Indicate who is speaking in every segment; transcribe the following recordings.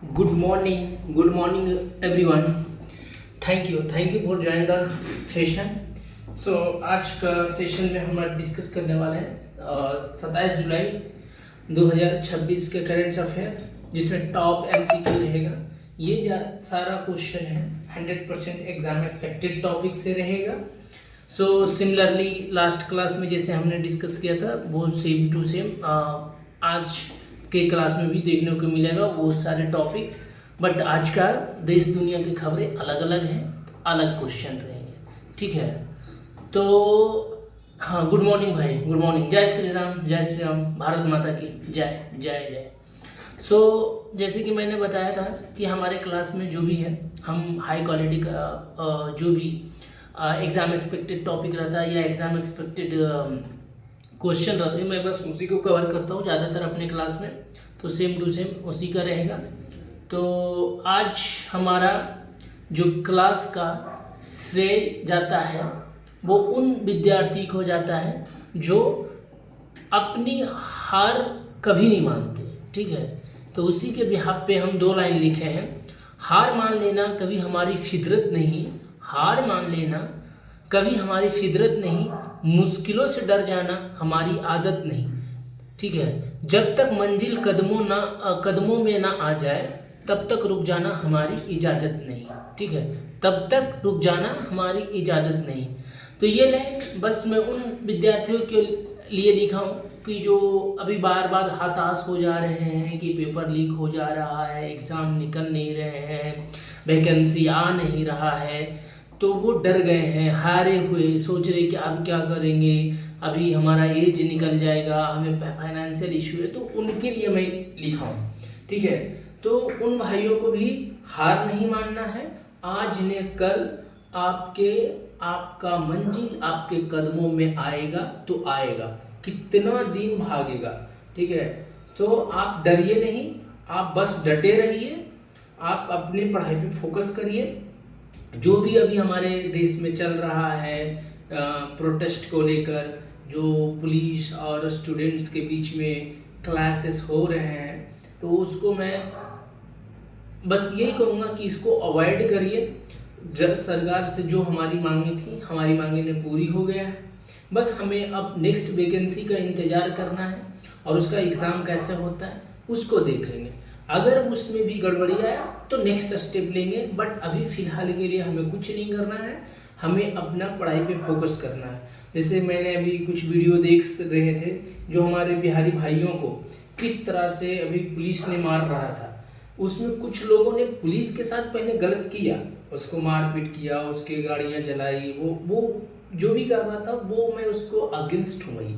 Speaker 1: Good morning, everyone. Thank you for joining the session. So आज का session में हम डिस्कस करने वाले हैं 27 जुलाई 2026 के करेंट अफेयर, जिसमें टॉप एमसीक्यू रहेगा। ये सारा क्वेश्चन है 100% एग्जाम एक्सपेक्टेड टॉपिक से रहेगा। सो सिमिलरली लास्ट क्लास में जैसे हमने डिस्कस किया था वो सेम टू सेम आज के क्लास में भी देखने को मिलेगा वो सारे टॉपिक। बट आज का देश दुनिया की खबरें अलग अलग हैं, अलग क्वेश्चन रहेंगे, ठीक है। तो हाँ, गुड मॉर्निंग भाई, गुड मॉर्निंग। जय श्री राम, भारत माता की जय जय जय। सो जैसे कि मैंने बताया था कि हमारे क्लास में जो भी है हम हाई क्वालिटी का जो भी एग्ज़ाम एक्सपेक्टेड टॉपिक रहता है या एग्ज़ाम एक्सपेक्टेड क्वेश्चन रहते हैं, मैं बस उसी को कवर करता हूँ ज़्यादातर अपने क्लास में। तो सेम टू सेम उसी का रहेगा। तो आज हमारा जो क्लास का श्रेय जाता है वो उन विद्यार्थी को जाता है जो अपनी हार कभी नहीं मानते, ठीक है। तो उसी के बिहाफ पे हम 2 लाइन लिखे हैं। हार मान लेना कभी हमारी फितरत नहीं, हार मान लेना कभी हमारी फितरत नहीं, मुश्किलों से डर जाना हमारी आदत नहीं, ठीक है। जब तक मंजिल कदमों में ना आ जाए तब तक रुक जाना हमारी इजाज़त नहीं, ठीक है। तब तक रुक जाना हमारी इजाज़त नहीं। तो ये लाइन बस मैं उन विद्यार्थियों के लिए लिखा हूँ कि जो अभी बार बार हताश हो जा रहे हैं कि पेपर लीक हो जा रहा है, एग्ज़ाम निकल नहीं रहे हैं, वैकेंसी आ नहीं रहा है, तो वो डर गए हैं, हारे हुए, सोच रहे कि अब क्या करेंगे, अभी हमारा एज निकल जाएगा, हमें फाइनेंशियल इशू है। तो उनके लिए मैं लिखा हूँ, ठीक है। तो उन भाइयों को भी हार नहीं मानना है। आज ने कल आपका मंजिल आपके कदमों में आएगा तो आएगा, कितना दिन भागेगा, ठीक है। तो आप डरिए नहीं, आप बस डटे रहिए, आप अपनी पढ़ाई पे फोकस करिए। जो भी अभी हमारे देश में चल रहा है प्रोटेस्ट को लेकर, जो पुलिस और स्टूडेंट्स के बीच में क्लासेस हो रहे हैं, तो उसको मैं बस यही कहूँगा कि इसको अवॉइड करिए। जब सरकार से जो हमारी मांगी थी, हमारी मांगी ने पूरी हो गया है। बस हमें अब नेक्स्ट वैकेंसी का इंतज़ार करना है और उसका एग्ज़ाम कैसे होता है उसको देखेंगे। अगर उसमें भी गड़बड़ी आया तो नेक्स्ट स्टेप लेंगे, बट अभी फ़िलहाल के लिए हमें कुछ नहीं करना है, हमें अपना पढ़ाई पे फोकस करना है। जैसे मैंने अभी कुछ वीडियो देख रहे थे जो हमारे बिहारी भाइयों को किस तरह से अभी पुलिस ने मार रहा था। उसमें कुछ लोगों ने पुलिस के साथ पहले गलत किया, उसको मारपीट किया, उसके गाड़ियाँ जलाई, वो जो भी कर रहा था वो मैं उसको अगेंस्ट हूँ भाई।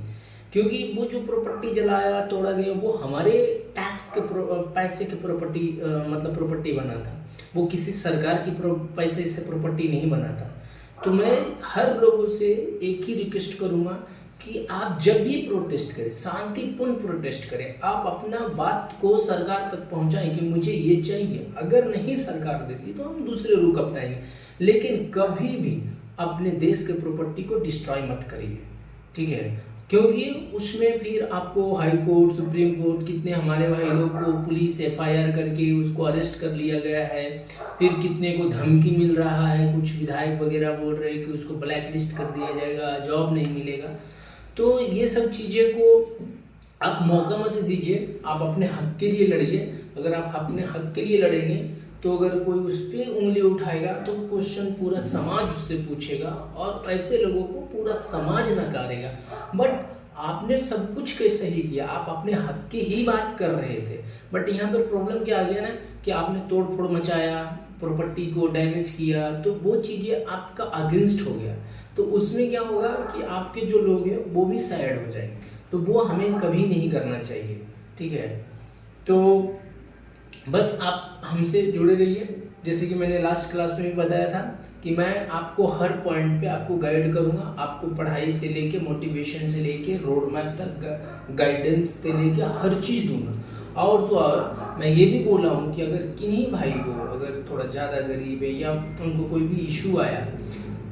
Speaker 1: क्योंकि वो जो प्रॉपर्टी जलाया तोड़ा गया वो हमारे टैक्स के पैसे के प्रॉपर्टी मतलब प्रॉपर्टी बना था, वो किसी सरकार की पैसे से प्रॉपर्टी नहीं बना था। तो मैं हर लोगों से एक ही रिक्वेस्ट करूँगा कि आप जब भी प्रोटेस्ट करें शांतिपूर्ण प्रोटेस्ट करें, आप अपना बात को सरकार तक पहुंचाएं कि मुझे ये चाहिए। अगर नहीं सरकार देती तो हम दूसरे रुख अपनाएंगे, लेकिन कभी भी अपने देश के प्रॉपर्टी को डिस्ट्रॉय मत करिए, ठीक है। क्योंकि उसमें फिर आपको हाई कोर्ट, सुप्रीम कोर्ट, कितने हमारे भाई लोग को पुलिस FIR करके उसको अरेस्ट कर लिया गया है, फिर कितने को धमकी मिल रहा है, कुछ विधायक वगैरह बोल रहे हैं कि उसको ब्लैक लिस्ट कर दिया जाएगा, जॉब नहीं मिलेगा। तो ये सब चीज़ें को आप मौका मत दीजिए, आप अपने हक के लिए लड़िए। अगर आप अपने हक के लिए लड़ेंगे तो अगर कोई उस पर उंगली उठाएगा तो क्वेश्चन पूरा समाज उससे पूछेगा और ऐसे लोगों को पूरा समाज नकारेगा। बट आपने सब कुछ कैसे ही किया, आप अपने हक की ही बात कर रहे थे। बट यहाँ पर प्रॉब्लम क्या आ गया ना कि आपने तोड़ फोड़ मचाया, प्रॉपर्टी को डैमेज किया, तो वो चीज़ें आपका अगेंस्ट हो गया। तो उसमें क्या होगा कि आपके जो लोग हैं वो भी सैड हो जाएंगे, तो वो हमें कभी नहीं करना चाहिए, ठीक है। तो बस आप हमसे जुड़े रहिए। जैसे कि मैंने लास्ट क्लास में भी बताया था कि मैं आपको हर पॉइंट पे आपको गाइड करूँगा, आपको पढ़ाई से लेके मोटिवेशन से लेके रोड मैप तक गाइडेंस से लेके हर चीज़ दूंगा। और तो और मैं ये भी बोला हूँ कि अगर किन्हीं भाई को अगर थोड़ा ज़्यादा गरीब है या उनको कोई भी इशू आया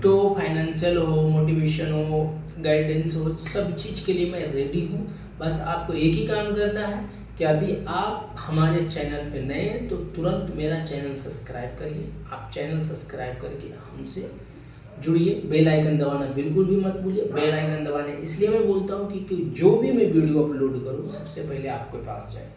Speaker 1: तो फाइनेंशियल हो, मोटिवेशन हो, गाइडेंस हो, सब चीज़ के लिए मैं रेडी हूँ। बस आपको एक ही काम करना है कि यदि आप हमारे चैनल पे नए हैं तो तुरंत मेरा चैनल सब्सक्राइब करिए। आप चैनल सब्सक्राइब करके हमसे जुड़िए। बेल आइकन दबाना बिल्कुल भी मत भूलिए। बेल आइकन दबाने इसलिए मैं बोलता हूँ कि जो भी मैं वीडियो अपलोड करूँ सबसे पहले आपके पास जाए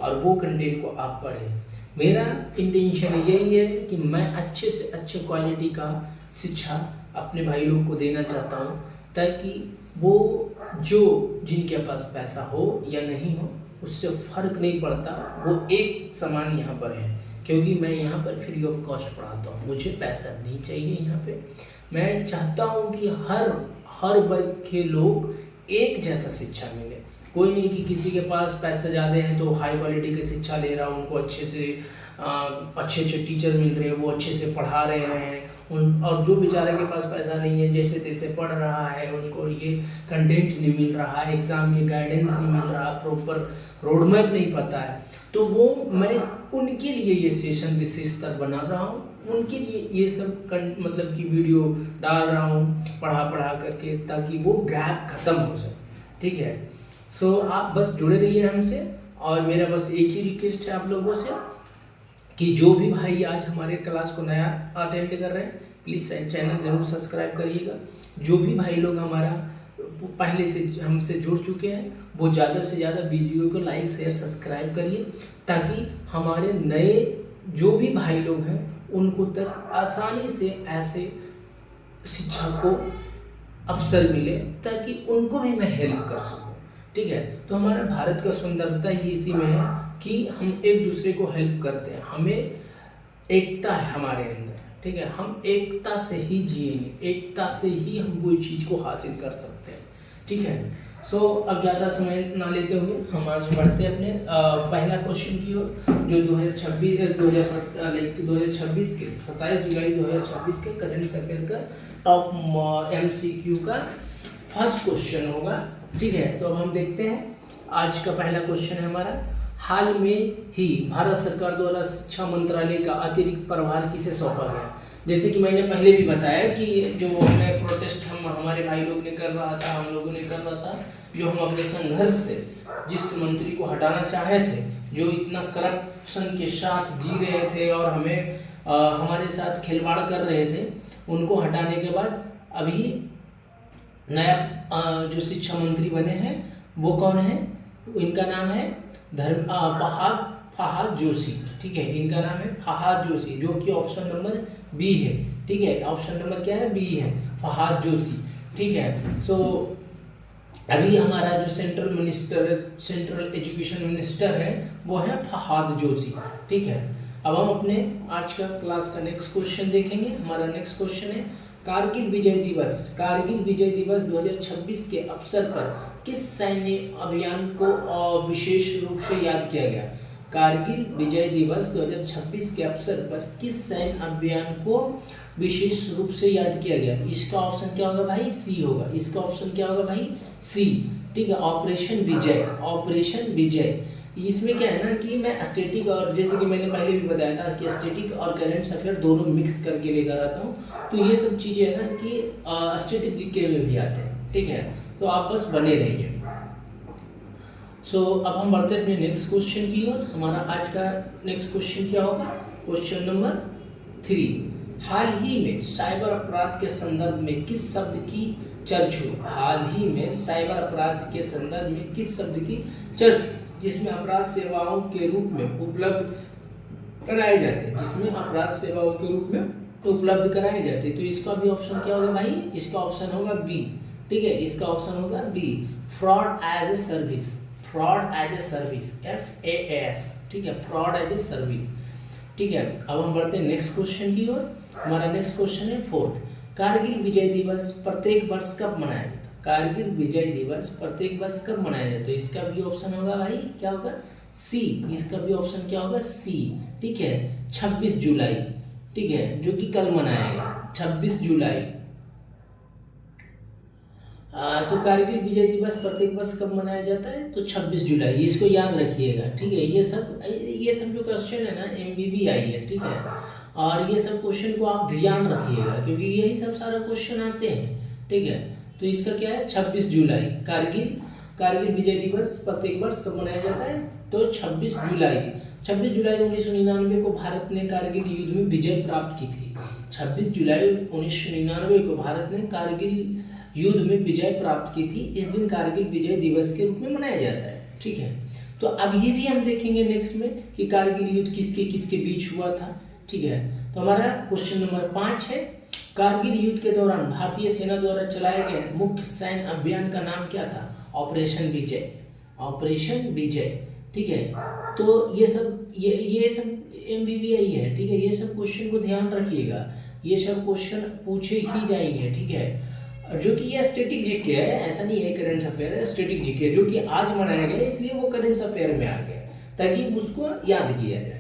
Speaker 1: और वो कंटेंट को आप पढ़ें। मेरा इंटेंशन यही है कि मैं अच्छे से अच्छे क्वालिटी का शिक्षा अपने भाई लोग को देना चाहता हूँ, ताकि वो जो जिनके पास पैसा हो या नहीं हो उससे फ़र्क नहीं पड़ता, वो एक समान यहाँ पर है। क्योंकि मैं यहाँ पर फ्री ऑफ कॉस्ट पढ़ाता हूँ, मुझे पैसा नहीं चाहिए। यहाँ पे मैं चाहता हूँ कि हर वर्ग के लोग एक जैसा शिक्षा मिले। कोई नहीं कि किसी के पास पैसा ज़्यादा है तो हाई क्वालिटी की शिक्षा ले रहा हूँ, उनको अच्छे टीचर मिल रहे हैं, वो अच्छे से पढ़ा रहे हैं और जो बेचारे के पास पैसा नहीं है जैसे तैसे पढ़ रहा है, उसको ये कंटेंट नहीं मिल रहा, एग्ज़ाम की गाइडेंस नहीं मिल रहा, प्रॉपर रोड मैप नहीं पता है, तो वो मैं उनके लिए ये सेशन विशेषतर बना रहा हूँ। उनके लिए ये सब मतलब कि वीडियो डाल रहा हूँ पढ़ा करके, ताकि वो गैप खत्म हो सके। ठीक है, सो आप बस जुड़े रहिए हमसे। और मेरा बस एक ही रिक्वेस्ट है आप लोगों से कि जो भी भाई आज हमारे क्लास को नया अटेंड कर रहे हैं प्लीज़ चैनल ज़रूर सब्सक्राइब करिएगा। जो भी भाई लोग हमारा पहले से हमसे जुड़ चुके हैं वो ज़्यादा से ज़्यादा वीडियो को लाइक शेयर सब्सक्राइब करिए, ताकि हमारे नए जो भी भाई लोग हैं उनको तक आसानी से ऐसे शिक्षा को अवसर मिले, ताकि उनको भी मैं हेल्प कर सकूं। ठीक है, तो हमारा भारत का सुंदरता ही इसी में है कि हम एक दूसरे को हेल्प करते हैं। हमें एकता है हमारे अंदर। ठीक है, हम एकता से ही जिएंगे, एकता से ही हम कोई चीज़ को हासिल कर सकते हैं। ठीक है, सो अब ज़्यादा समय ना लेते हुए हम आज बढ़ते हैं अपने पहला क्वेश्चन की ओर, जो 2026 के 27 जुलाई 2026 के करंट अफेयर का टॉप MCQ का फर्स्ट क्वेश्चन होगा। ठीक है, तो अब हम देखते हैं आज का पहला क्वेश्चन है हमारा। हाल में ही भारत सरकार द्वारा शिक्षा मंत्रालय का अतिरिक्त प्रभार किसे सौंपा गया? जैसे कि मैंने पहले भी बताया कि जो हमें प्रोटेस्ट हमारे भाई लोग ने कर रहा था, हम लोगों ने कर रहा था, जो हम अपने संघर्ष से जिस मंत्री को हटाना चाहे थे, जो इतना करप्शन के साथ जी रहे थे और हमें हमारे साथ खिलवाड़ कर रहे थे, उनको हटाने के बाद अभी नया जो शिक्षा मंत्री बने हैं वो कौन है? इनका नाम है फहाद जोशी। ठीक है, इनका नाम है फहाद जोशी, जो कि ऑप्शन नंबर बी है। ठीक है, ऑप्शन नंबर क्या है? बी है, फहाद जोशी। ठीक है, सो अभी हमारा जो सेंट्रल एजुकेशन मिनिस्टर है वो है फहाद जोशी। ठीक है, अब हम अपने आज का क्लास का नेक्स्ट क्वेश्चन देखेंगे। हमारा नेक्स्ट क्वेश्चन है कारगिल विजय दिवस 2026 के अवसर पर किस सैन्य अभियान को विशेष रूप से याद किया गया? कारगिल विजय दिवस 2026 के अवसर पर किस सैन्य अभियान को विशेष रूप से याद किया गया? इसका ऑप्शन क्या होगा भाई? सी होगा। इसका ऑप्शन क्या होगा भाई? सी। ठीक है, ऑपरेशन विजय। इसमें क्या है ना कि मैं स्टैटिक और जैसे कि मैंने पहले भी बताया था कि स्टैटिक और करंट अफेयर दोनों मिक्स करके लेकर आता हूँ, तो ये सब चीज़ें है ना कि स्टैटिक जीके में भी आते हैं। ठीक है, तो आप बस बने रहिए। सो अब हम बढ़ते हैं अपने नेक्स्ट क्वेश्चन की ओर। हमारा आज का नेक्स्ट क्वेश्चन क्या होगा? Question number 3। हाल ही में साइबर अपराध के संदर्भ में किस शब्द की चर्चा हुई? हाल ही में साइबर अपराध के संदर्भ में किस शब्द की चर्चा जिसमें अपराध सेवाओं के रूप में उपलब्ध कराए जाते हैं, तो इसका भी ऑप्शन क्या होगा भाई? इसका ऑप्शन होगा बी। ठीक है, इसका ऑप्शन होगा B, fraud as a service, FAS। ठीक है, फ्रॉड एज ए सर्विस। ठीक है, अब हम बढ़ते हैं नेक्स्ट क्वेश्चन की ओर। हमारा नेक्स्ट क्वेश्चन है 4। कारगिल विजय दिवस प्रत्येक वर्ष कब मनाया जाता है? कारगिल विजय दिवस प्रत्येक वर्ष कब मनाया जाता है? तो इसका भी ऑप्शन होगा भाई, क्या होगा? सी। इसका भी ऑप्शन क्या होगा? सी। ठीक है, 26 जुलाई। ठीक है, जो कि कल मनाया गया 26 जुलाई। तो कारगिल विजय दिवस प्रत्येक वर्ष कब मनाया जाता है? तो 26 जुलाई। इसको याद रखिएगा। ठीक है, ये सब जो क्वेश्चन है ना MBB आई है। ठीक है, और ये सब क्वेश्चन को आप ध्यान रखिएगा क्योंकि यही सब सारा क्वेश्चन आते हैं। ठीक है, तो इसका क्या है? 26 जुलाई। कारगिल विजय दिवस प्रत्येक वर्ष कब मनाया जाता है? तो 26 जुलाई 1999 को भारत ने कारगिल युद्ध में विजय प्राप्त की थी। 26 जुलाई 1999 को भारत ने कारगिल युद्ध में विजय प्राप्त की थी। इस दिन कारगिल विजय दिवस के रूप में मनाया जाता है। ठीक है, तो अब ये भी हम देखेंगे नेक्स्ट में कि कारगिल युद्ध किसके किसके बीच हुआ था। ठीक है, तो हमारा क्वेश्चन नंबर 5 है, कारगिल युद्ध के दौरान भारतीय सेना द्वारा चलाए गए मुख्य सैन्य अभियान का नाम क्या था? ऑपरेशन विजय। ऑपरेशन विजय। ठीक है, तो ये सब MBBI है। ठीक है, ये सब क्वेश्चन को ध्यान रखिएगा, ये सब क्वेश्चन पूछे ही जाएंगे। ठीक है, जो कि ये स्टैटिक जीके है, ऐसा नहीं है करंट अफेयर है, स्टैटिक जीके जो कि आज मनाया गया इसलिए वो करंट अफेयर में आ गया ताकि उसको याद किया जाए।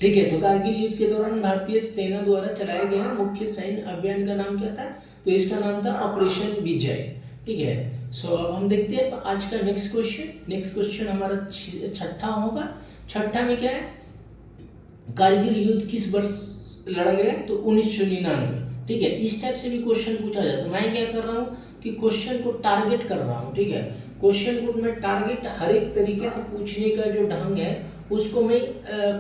Speaker 1: ठीक है, तो कारगिल युद्ध के दौरान भारतीय सेना द्वारा चलाए गए मुख्य सैन्य अभियान का नाम क्या था? तो इसका नाम था ऑपरेशन विजय। ठीक है, सो अब हम देखते हैं आज का नेक्स्ट क्वेश्चन। नेक्स्ट क्वेश्चन हमारा छठा होगा। छठा में क्या है? कारगिल युद्ध किस वर्ष लड़ा गया? तो 1999। ठीक है, इस टाइप से भी क्वेश्चन पूछा जाता है। मैं क्या कर रहा हूँ कि क्वेश्चन को टारगेट कर रहा हूँ। ठीक है, क्वेश्चन को मैं टारगेट हर एक तरीके से पूछने का जो ढंग है उसको मैं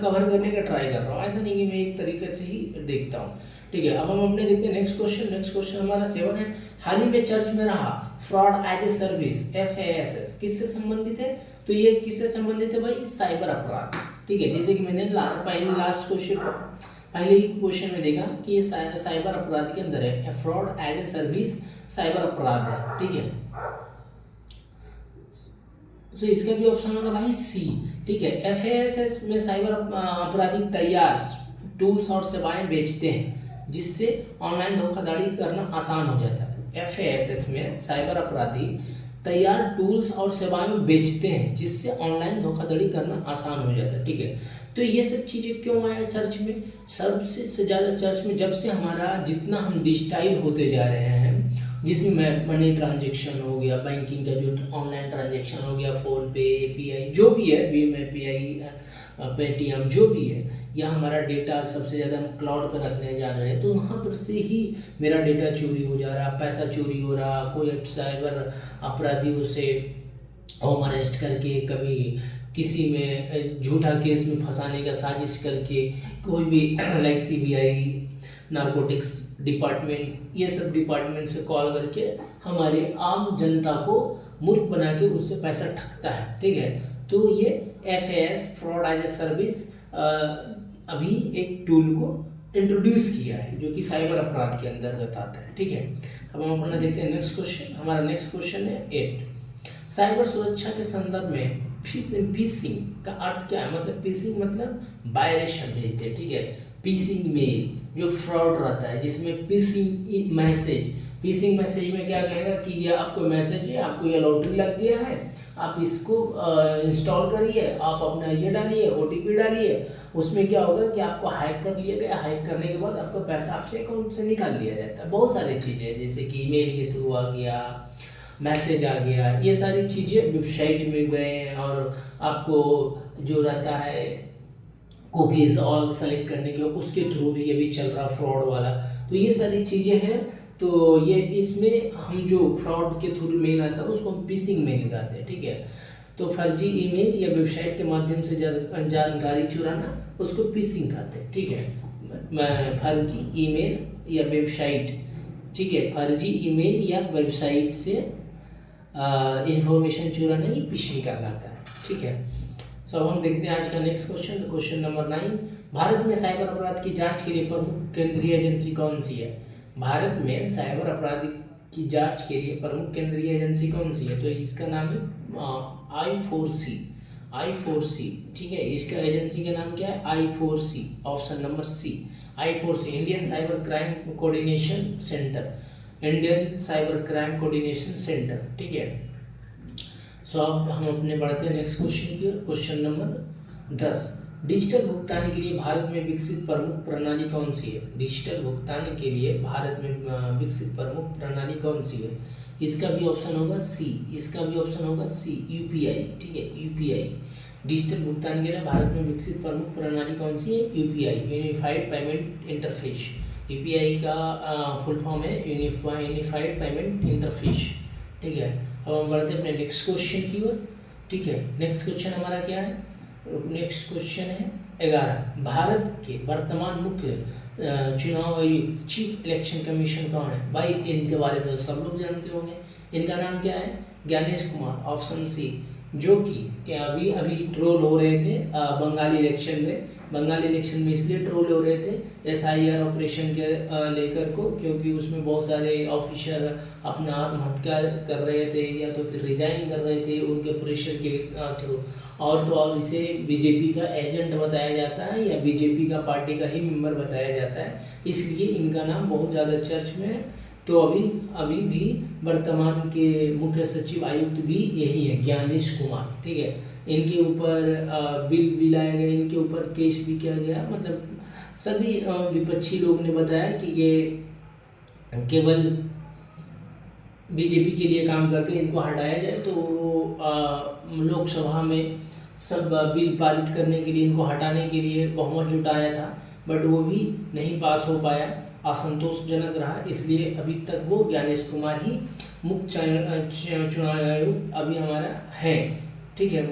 Speaker 1: कवर करने का ट्राई कर रहा हूँ, ऐसा नहीं कि मैं एक तरीके से ही देखता हूँ। ठीक है, अब हम अपने देखते हैं नेक्स्ट क्वेश्चन। नेक्स्ट क्वेश्चन हमारा 7 है, हाल ही में चर्च में रहा fraud as a service FASS किससे संबंधित है? तो ये किससे संबंधित है भाई? साइबर अपराध। ठीक है, जैसे कि मैंने पहले ही क्वेश्चन में देखा कि ये साइबर अपराध के अंदर है। Fraud as a service cyber अपराध है। ठीक है, तो इसका भी ऑप्शन होगा भाई C। ठीक है, FASS में साइबर अपराधी तैयार टूल्स और सेवाएं बेचते हैं जिससे ऑनलाइन धोखाधड़ी करना आसान हो जाता है। FASS में साइबर अपराधी तैयार टूल्स और सेवाएं बेचते हैं जिससे ऑनलाइन धोखाधड़ी करना आसान हो जाता है। ठीक है, तो ये सब चीज़ें क्यों आया चर्च में? सबसे ज़्यादा चर्च में जब से हमारा जितना हम डिजिटाइल होते जा रहे हैं, जिसमें मनी ट्रांजेक्शन हो गया, बैंकिंग का जो ऑनलाइन ट्रांजेक्शन हो गया, फ़ोन पे, API जो भी है, भीम API, पेटीएम जो भी है, या हमारा डेटा सबसे ज़्यादा हम क्लाउड पर रखने जा रहे हैं, तो वहाँ पर से ही मेरा डेटा चोरी हो जा रहा, पैसा चोरी हो रहा, कोई साइबर अपराधी उसे होम अरेस्ट करके कभी किसी में झूठा केस में फंसाने का साजिश करके, कोई भी लाइक CBI, नारकोटिक्स डिपार्टमेंट, ये सब डिपार्टमेंट से कॉल करके हमारे आम जनता को मूर्ख बना के उससे पैसा ठगता है। ठीक है, तो ये FAS fraud as a service अभी एक टूल को इंट्रोड्यूस किया है जो कि साइबर अपराध के अंतर्गत आता है। ठीक है, अब हम अपना देखते हैं नेक्स्ट क्वेश्चन। हमारा नेक्स्ट क्वेश्चन है 8, साइबर सुरक्षा के संदर्भ में फिशिंग का अर्थ क्या है? मतलब फिशिंग मतलब वायरेशन भेजते हैं। ठीक है, फिशिंग मेल जो फ्रॉड रहता है, जिसमें फिशिंग मैसेज में क्या कहेगा कि ये आपको मैसेज है, आपको ये लॉटरी लग गया है, आप इसको इंस्टॉल करिए, आप अपना ये डालिए, OTP डालिए, उसमें क्या होगा कि आपको हैक कर लिया गया, हैक करने के बाद आपका पैसा आपसे अकाउंट से निकाल लिया जाता है। बहुत सारी चीज़ें जैसे कि ईमेल के थ्रू आ गया, मैसेज आ गया, ये सारी चीज़ें वेबसाइट में गए और आपको जो रहता है कुकीज़ ऑल सेलेक्ट करने के, उसके थ्रू भी ये भी चल रहा फ्रॉड वाला। तो ये सारी चीज़ें हैं, तो ये इसमें हम जो फ्रॉड के थ्रू मेल आता है उसको हम फिशिंग मेल कहते हैं। ठीक है, तो फर्जी ईमेल या वेबसाइट के माध्यम से जानकारी चुराना उसको फिशिंग कहते हैं। ठीक है, फर्जी ईमेल या वेबसाइट, ठीक है, फर्जी ईमेल या वेबसाइट से इंफॉर्मेशन चुराना ही फिशिंग का कहता है। ठीक है, सो अब हम देखते हैं आज का next question, question number 9, Bharat में साइबर अपराध की जांच के लिए प्रमुख केंद्रीय एजेंसी कौन सी है? भारत में साइबर अपराध की जांच के लिए प्रमुख केंद्रीय एजेंसी कौन सी है? तो इसका नाम है I4C। ठीक है, इसका एजेंसी का नाम क्या है? I4C, option number C, I4C, Indian cyber crime coordination centre, Indian cyber crime coordination centre. ठीक है, सो अब हम अपने बढ़ते हैं नेक्स्ट क्वेश्चन की, क्वेश्चन नंबर 10, डिजिटल भुगतान के लिए भारत में विकसित प्रमुख प्रणाली कौन सी है? डिजिटल भुगतान के लिए भारत में विकसित प्रमुख प्रणाली कौन सी है? इसका भी ऑप्शन होगा C, इसका भी ऑप्शन होगा C, UPI। ठीक है, UPI, डिजिटल भुगतान के लिए भारत में विकसित प्रमुख प्रणाली कौन सी है? UPI, unified payment interface. UPI का फुल फॉर्म है यूनिफाइड पेमेंट इंटरफेस। ठीक है, अब हम बढ़ते हैं अपने नेक्स्ट क्वेश्चन की ओर। ठीक है, नेक्स्ट क्वेश्चन हमारा क्या है? नेक्स्ट क्वेश्चन है 11। भारत के वर्तमान मुख्य चुनाव आयुक्त चीफ इलेक्शन कमीशन कौन है? भाई इनके बारे में सब लोग जानते होंगे। इनका नाम क्या है? ज्ञानेश कुमार, ऑप्शन सी, जो कि अभी अभी ट्रोल हो रहे थे बंगाली इलेक्शन में। बंगाली इलेक्शन में इसलिए ट्रोल हो रहे थे SIR ऑपरेशन के लेकर को, क्योंकि उसमें बहुत सारे ऑफिसर अपना आत्महत्या कर रहे थे या तो फिर रिजाइन कर रहे थे उनके प्रेशर के थ्रू। और तो और इसे बीजेपी का एजेंट बताया जाता है या बीजेपी का पार्टी का ही मेंबर बताया जाता है, इसलिए इनका नाम बहुत ज़्यादा चर्च में है। तो अभी भी वर्तमान के मुख्य सचिव आयुक्त भी यही है, ज्ञानेश कुमार। ठीक है, इनके ऊपर बिल भी लाया गया, इनके ऊपर केस भी किया गया। मतलब सभी विपक्षी लोग ने बताया कि ये केवल बीजेपी के लिए काम करते हैं, इनको हटाया जाए। तो लोकसभा में सब बिल पारित करने के लिए, इनको हटाने के लिए बहुमत जुटाया था, बट वो भी नहीं पास हो पाया, असंतोषजनक रहा। इसलिए अभी तक वो ज्ञानेश कुमार ही मुख्य चुनाव आयुक्त अभी हमारा है। ठीक है,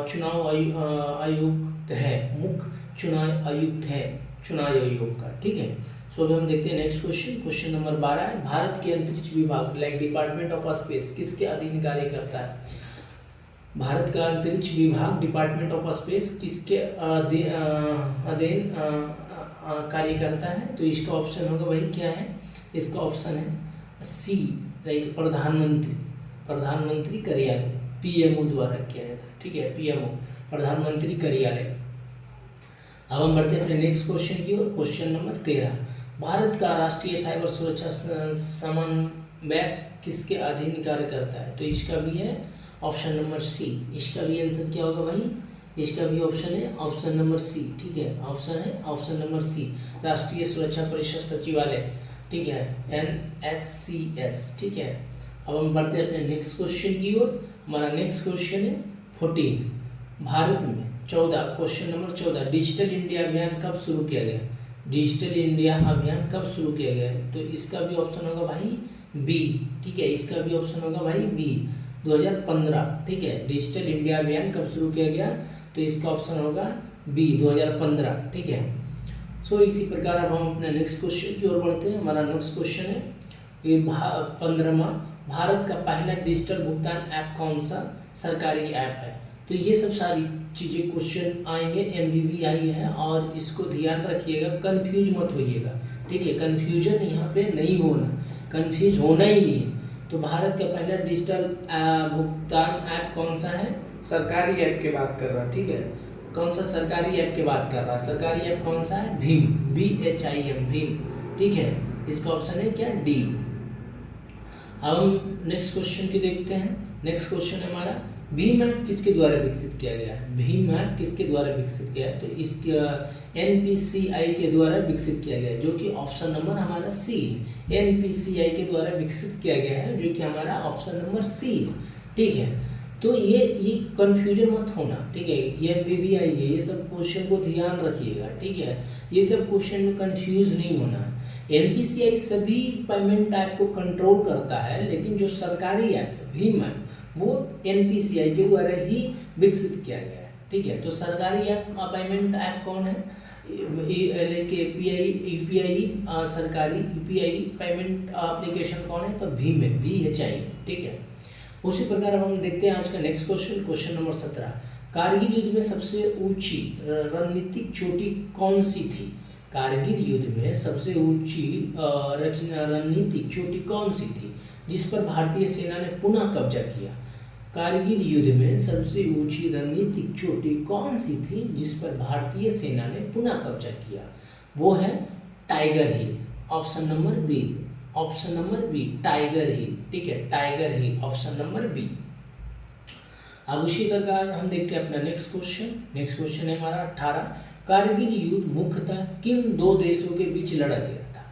Speaker 1: चुनाव आयुक्त है, मुख्य चुनाव आयुक्त है चुनाव आयोग का। ठीक है, सो अभी हम देखते हैं नेक्स्ट क्वेश्चन। क्वेश्चन नंबर 12 है, भारत के अंतरिक्ष विभाग लाइक डिपार्टमेंट ऑफ स्पेस किसके अधीन कार्य करता है? भारत का अंतरिक्ष विभाग डिपार्टमेंट ऑफ स्पेस किसके अधीन कार्य करता है? तो इसका ऑप्शन होगा भाई क्या है? इसका ऑप्शन है सी, लाइक प्रधानमंत्री कार्यालय, PMO द्वारा किया जाता है। ठीक है, PMO प्रधानमंत्री कार्यालय। अब हम बढ़ते हैं अपने नेक्स्ट क्वेश्चन की ओर। क्वेश्चन नंबर 13, भारत का राष्ट्रीय साइबर सुरक्षा समन्वयक किसके अधीन कार्य करता है? तो इसका भी है ऑप्शन नंबर सी। इसका भी आंसर क्या होगा भाई? इसका भी ऑप्शन है ऑप्शन नंबर सी। ठीक है, ऑप्शन है ऑप्शन नंबर सी, राष्ट्रीय सुरक्षा परिषद सचिवालय। ठीक है, NSCS। ठीक है, अब हम बढ़ते हैं अपने नेक्स्ट क्वेश्चन की ओर। हमारा नेक्स्ट क्वेश्चन है 14, भारत में 14, क्वेश्चन नंबर 14, डिजिटल इंडिया अभियान कब शुरू किया गया? डिजिटल इंडिया अभियान कब शुरू किया गया है? तो इसका भी ऑप्शन होगा भाई बी। ठीक है, इसका भी ऑप्शन होगा भाई बी, 2015। ठीक है, डिजिटल इंडिया अभियान कब शुरू किया गया? तो इसका ऑप्शन होगा बी, 2015। ठीक है, सो इसी प्रकार अब हम अपने नेक्स्ट क्वेश्चन की ओर बढ़ते हैं। हमारा नेक्स्ट क्वेश्चन है ये 15वां, भारत का पहला डिजिटल भुगतान ऐप कौन सा सरकारी ऐप है? तो ये सब सारी चीज़ें क्वेश्चन आएंगे, MBBI है, और इसको ध्यान रखिएगा, कंफ्यूज मत होइएगा। ठीक है, कंफ्यूजन यहाँ पे नहीं होना, कंफ्यूज होना ही नहीं है। तो भारत का पहला डिजिटल भुगतान ऐप कौन सा है? सरकारी ऐप की बात कर रहा। ठीक है, कौन सा सरकारी ऐप की बात कर रहा? सरकारी ऐप कौन सा है? भीम, BHIM, भीम। ठीक है, इसका ऑप्शन है क्या? डी। अब हम नेक्स्ट क्वेश्चन की देखते हैं। नेक्स्ट क्वेश्चन है हमारा, भीम ऐप किसके द्वारा विकसित किया गया है? भीम ऐप किसके द्वारा विकसित किया है? तो इसके NPCI के द्वारा विकसित किया गया है, जो कि ऑप्शन नंबर हमारा सी है। NPCI के द्वारा विकसित किया गया है, जो कि हमारा ऑप्शन नंबर सी है। ठीक है, तो ये कंफ्यूजन मत होना। ठीक है, ये MBBI है, ये सब क्वेश्चन को ध्यान रखिएगा। ठीक है, ये सब क्वेश्चन में कंफ्यूज नहीं होना। NPCI सभी पेमेंट ऐप को कंट्रोल करता है, लेकिन जो सरकारी ऐप है भीम ऐप, वो NPCI के द्वारा ही विकसित किया गया है। ठीक है, तो सरकारी ऐप पेमेंट ऐप कौन है? UPI सरकारी UPI पेमेंट एप्लीकेशन कौन है? तो भीम है, BHI। ठीक है, उसी प्रकार अब हम देखते हैं आज का next question. Question number 17, Kargil युद्ध में सबसे ऊंची रणनीतिक चोटी कौन सी थी? कारगिल युद्ध में सबसे ऊंची रणनीतिक चोटी कौन सी थी जिस पर भारतीय सेना ने पुनः कब्जा किया? कारगिल युद्ध में सबसे ऊंची रणनीतिक चोटी कौन सी थी जिस पर भारतीय सेना ने पुनः कब्जा किया? वो है Tiger Hill, option number B. Option number B, Tiger Hill. ठीक है, Tiger Hill, option number B. अब उसी प्रकार हम देखते हैं अपना नेक्स्ट क्वेश्चन। नेक्स्ट क्वेश्चन है हमारा 18, कारगिल युद्ध मुख्यतः किन दो देशों के बीच लड़ा गया था?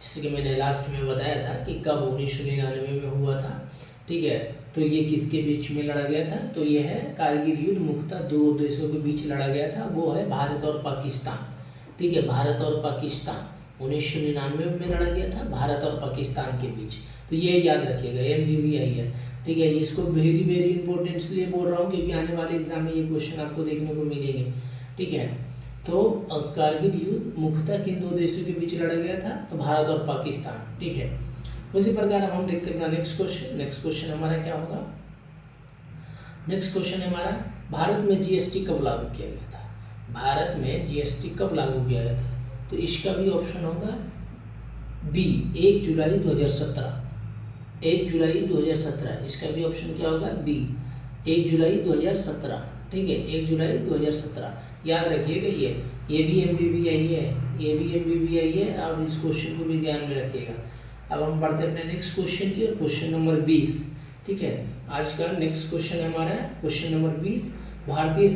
Speaker 1: जैसे कि मैंने लास्ट में बताया था कि कब 1999 में हुआ था। ठीक है, तो ये किसके बीच में लड़ा गया था? तो ये है कारगिल युद्ध मुख्यतः दो देशों के बीच लड़ा गया था, वो है भारत और पाकिस्तान। ठीक है, भारत और पाकिस्तान 1999 में लड़ा गया था, भारत और पाकिस्तान के बीच। तो ये याद रखिएगा, MBBI है। ठीक है, इसको वेरी वेरी इंपॉर्टेंट इसलिए बोल रहा हूँ क्योंकि आने वाले एग्जाम में ये क्वेश्चन आपको देखने को मिलेंगे। ठीक है, तो कारगिल युद्ध मुख्यतः किन दो देशों के बीच लड़ा गया था, तो भारत और पाकिस्तान। ठीक है, उसी प्रकार अब हम देखते हैं अपना नेक्स्ट क्वेश्चन। नेक्स्ट क्वेश्चन हमारा क्या होगा, नेक्स्ट क्वेश्चन हमारा भारत में जीएसटी कब लागू किया गया था, भारत में जीएसटी कब लागू किया गया था, तो इसका भी ऑप्शन होगा बी 1 जुलाई 2017, 1 जुलाई 2017, इसका भी ऑप्शन क्या होगा बी 1 जुलाई 2017। ठीक है, 1 जुलाई 2017 याद रखिएगा, ये भी MBBI है, ये भी MBBI है, और इस क्वेश्चन को भी ध्यान में रखिएगा। अब हम बढ़ते हैं अपने नेक्स्ट क्वेश्चन की, क्वेश्चन नंबर 20। ठीक है, आज का नेक्स्ट क्वेश्चन हमारा है क्वेश्चन नंबर 20। भारतीय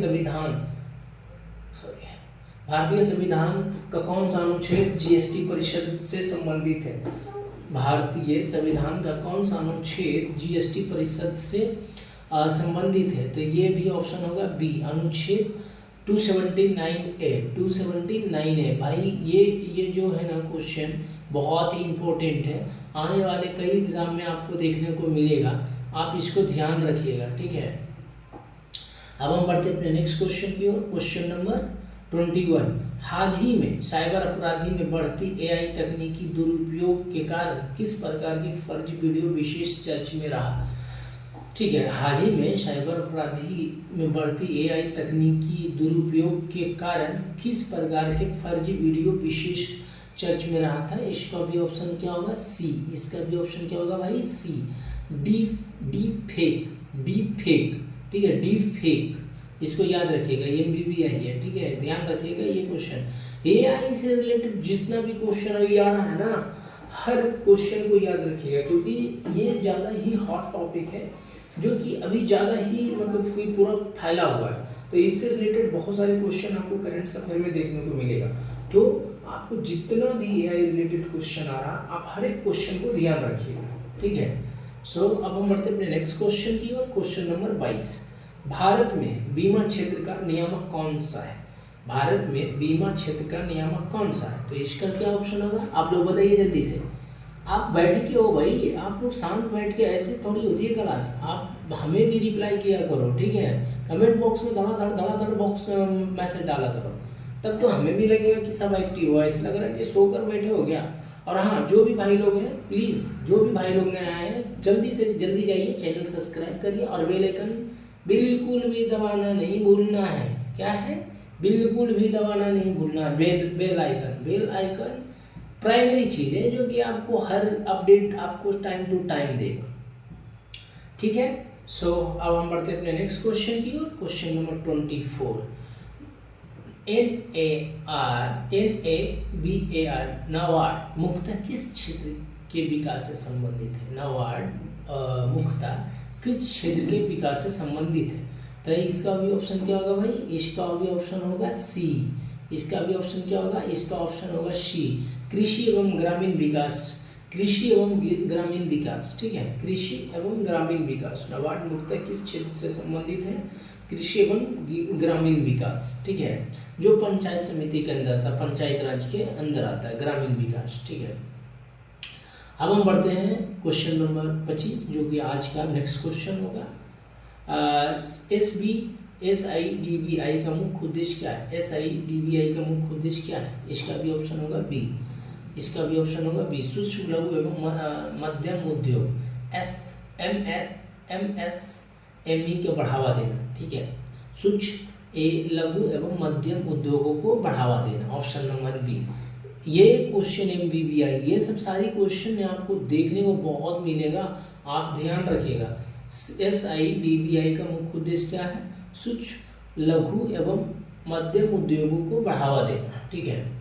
Speaker 1: संविधान का कौन सा अनुच्छेद जीएसटी परिषद से संबंधित है, भारतीय संविधान का कौन सा अनुच्छेद जीएसटी परिषद से संबंधित है, तो ये भी ऑप्शन होगा बी अनुच्छेद 279A, 279A। भाई ये जो है ना क्वेश्चन बहुत ही इम्पोर्टेंट है, आने वाले कई एग्जाम में आपको देखने को मिलेगा, आप इसको ध्यान रखिएगा। ठीक है, अब हम बढ़ते अपने नेक्स्ट क्वेश्चन की ओर, क्वेश्चन नंबर 21। हाल ही में साइबर अपराधी में बढ़ती AI तकनीकी दुरुपयोग के कारण किस प्रकार की फर्जी वीडियो विशेष चर्चा में रहा। ठीक है, हाल ही में साइबर अपराधी में बढ़ती AI तकनीकी दुरुपयोग के कारण किस प्रकार के फर्जी वीडियो विशेष चर्च में रहा था, इसका भी ऑप्शन क्या होगा सी, इसका भी ऑप्शन क्या होगा भाई सी, डीप फेक। ठीक है, डीप फेक, इसको याद रखिएगा, MBBI है। ठीक है, ध्यान रखिएगा ये क्वेश्चन, AI से रिलेटेड जितना भी क्वेश्चन अभी आ रहा है ना, हर क्वेश्चन को याद रखिएगा क्योंकि ये ज़्यादा ही हॉट टॉपिक है, जो कि अभी ज़्यादा ही मतलब कोई पूरा फैला हुआ है, तो इससे रिलेटेड बहुत सारे क्वेश्चन आपको करंट अफेयर में देखने को मिलेगा। तो आपको जितना भी AI रिलेटेड क्वेश्चन आ रहा, आप हर एक क्वेश्चन को ध्यान रखिएगा। ठीक है, सो अब हम बढ़ते हैं अपने नेक्स्ट क्वेश्चन की ओर, क्वेश्चन नंबर 22। भारत में बीमा क्षेत्र का नियामक कौन सा है, भारत में बीमा क्षेत्र का नियामक कौन सा है, तो इसका क्या ऑप्शन होगा, आप लोग बताइए जल्दी से। आप बैठ के हो भाई, आप लोग शांत बैठ के, ऐसे थोड़ी होती है क्लास, आप हमें भी रिप्लाई किया करो। ठीक है, कमेंट बॉक्स में धड़ाधड़ बॉक्स मैसेज डाला करो, तब तो हमें भी लगेगा कि सब एक्टिव हो। ऐसा लग रहा है कि सोकर बैठे हो गया। और हाँ, जो भी भाई लोग हैं प्लीज़, जो भी भाई लोग नए आए हैं जल्दी से जल्दी जाइए, चैनल सब्सक्राइब करिए और बेल आइकन बिल्कुल भी दबाना नहीं भूलना है। क्या है, बिल्कुल भी दबाना नहीं भूलना है, बेल आइकन प्राइमरी चीज़ है जो कि आपको हर अपडेट आपको टाइम टू टाइम देगा। ठीक है, सो अब हम बढ़ते हैं अपने नेक्स्ट क्वेश्चन की ओर, क्वेश्चन नंबर 24। NABAR नाबार्ड मुख्यतः किस क्षेत्र के विकास से संबंधित है, नाबार्ड मुख्यतः किस क्षेत्र के विकास से संबंधित है, तो इसका भी ऑप्शन क्या होगा भाई, इसका भी ऑप्शन होगा सी, इसका भी ऑप्शन क्या होगा, इसका ऑप्शन होगा सी, कृषि एवं ग्रामीण विकास, कृषि एवं ग्रामीण विकास। ठीक है, कृषि एवं ग्रामीण विकास, नाबार्ड मुख्यतः किस क्षेत्र से संबंधित है, कृषि एवं ग्रामीण विकास। ठीक है, जो पंचायत समिति के अंदर आता है, पंचायत राज के अंदर आता है ग्रामीण विकास। ठीक है, अब हम बढ़ते हैं क्वेश्चन नंबर 25 जो कि आज का नेक्स्ट क्वेश्चन होगा। SIDBI का मुख्य उद्देश्य क्या है, SIDBI का मुख्य उद्देश्य क्या है, इसका भी ऑप्शन होगा बी, इसका भी ऑप्शन होगा बी, सूक्ष्म लघु एवं मध्यम उद्योग MSME को बढ़ावा देना। ठीक है, सूक्ष्म लघु एवं मध्यम उद्योगों को बढ़ावा देना, ऑप्शन नंबर बी। ये क्वेश्चन MBBI, ये सब सारी क्वेश्चन आपको देखने को बहुत मिलेगा, आप ध्यान रखिएगा। SIDBI का मुख्य उद्देश्य क्या है, सूक्ष्म लघु एवं मध्यम उद्योगों को बढ़ावा देना। ठीक है,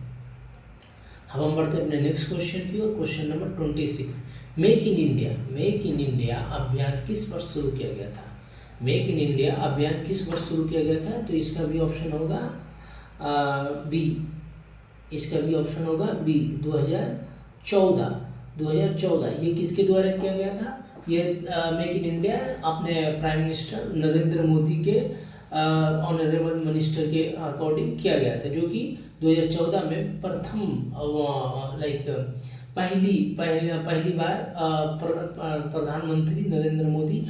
Speaker 1: अब हम बढ़ते हैं अपने नेक्स्ट क्वेश्चन की ओर, question number 26। Make in India अभियान किस वर्ष शुरू किया गया था, मेक इन इंडिया अभियान किस वर्ष शुरू किया गया था, तो इसका भी ऑप्शन होगा बी, इसका भी ऑप्शन होगा बी 2014। ये किसके द्वारा किया गया था, ये मेक इन इंडिया अपने प्राइम मिनिस्टर नरेंद्र मोदी के ऑनरेबल मिनिस्टर के अकॉर्डिंग किया गया था, जो कि 2014 में प्रथम पहली बार प्रधानमंत्री नरेंद्र मोदी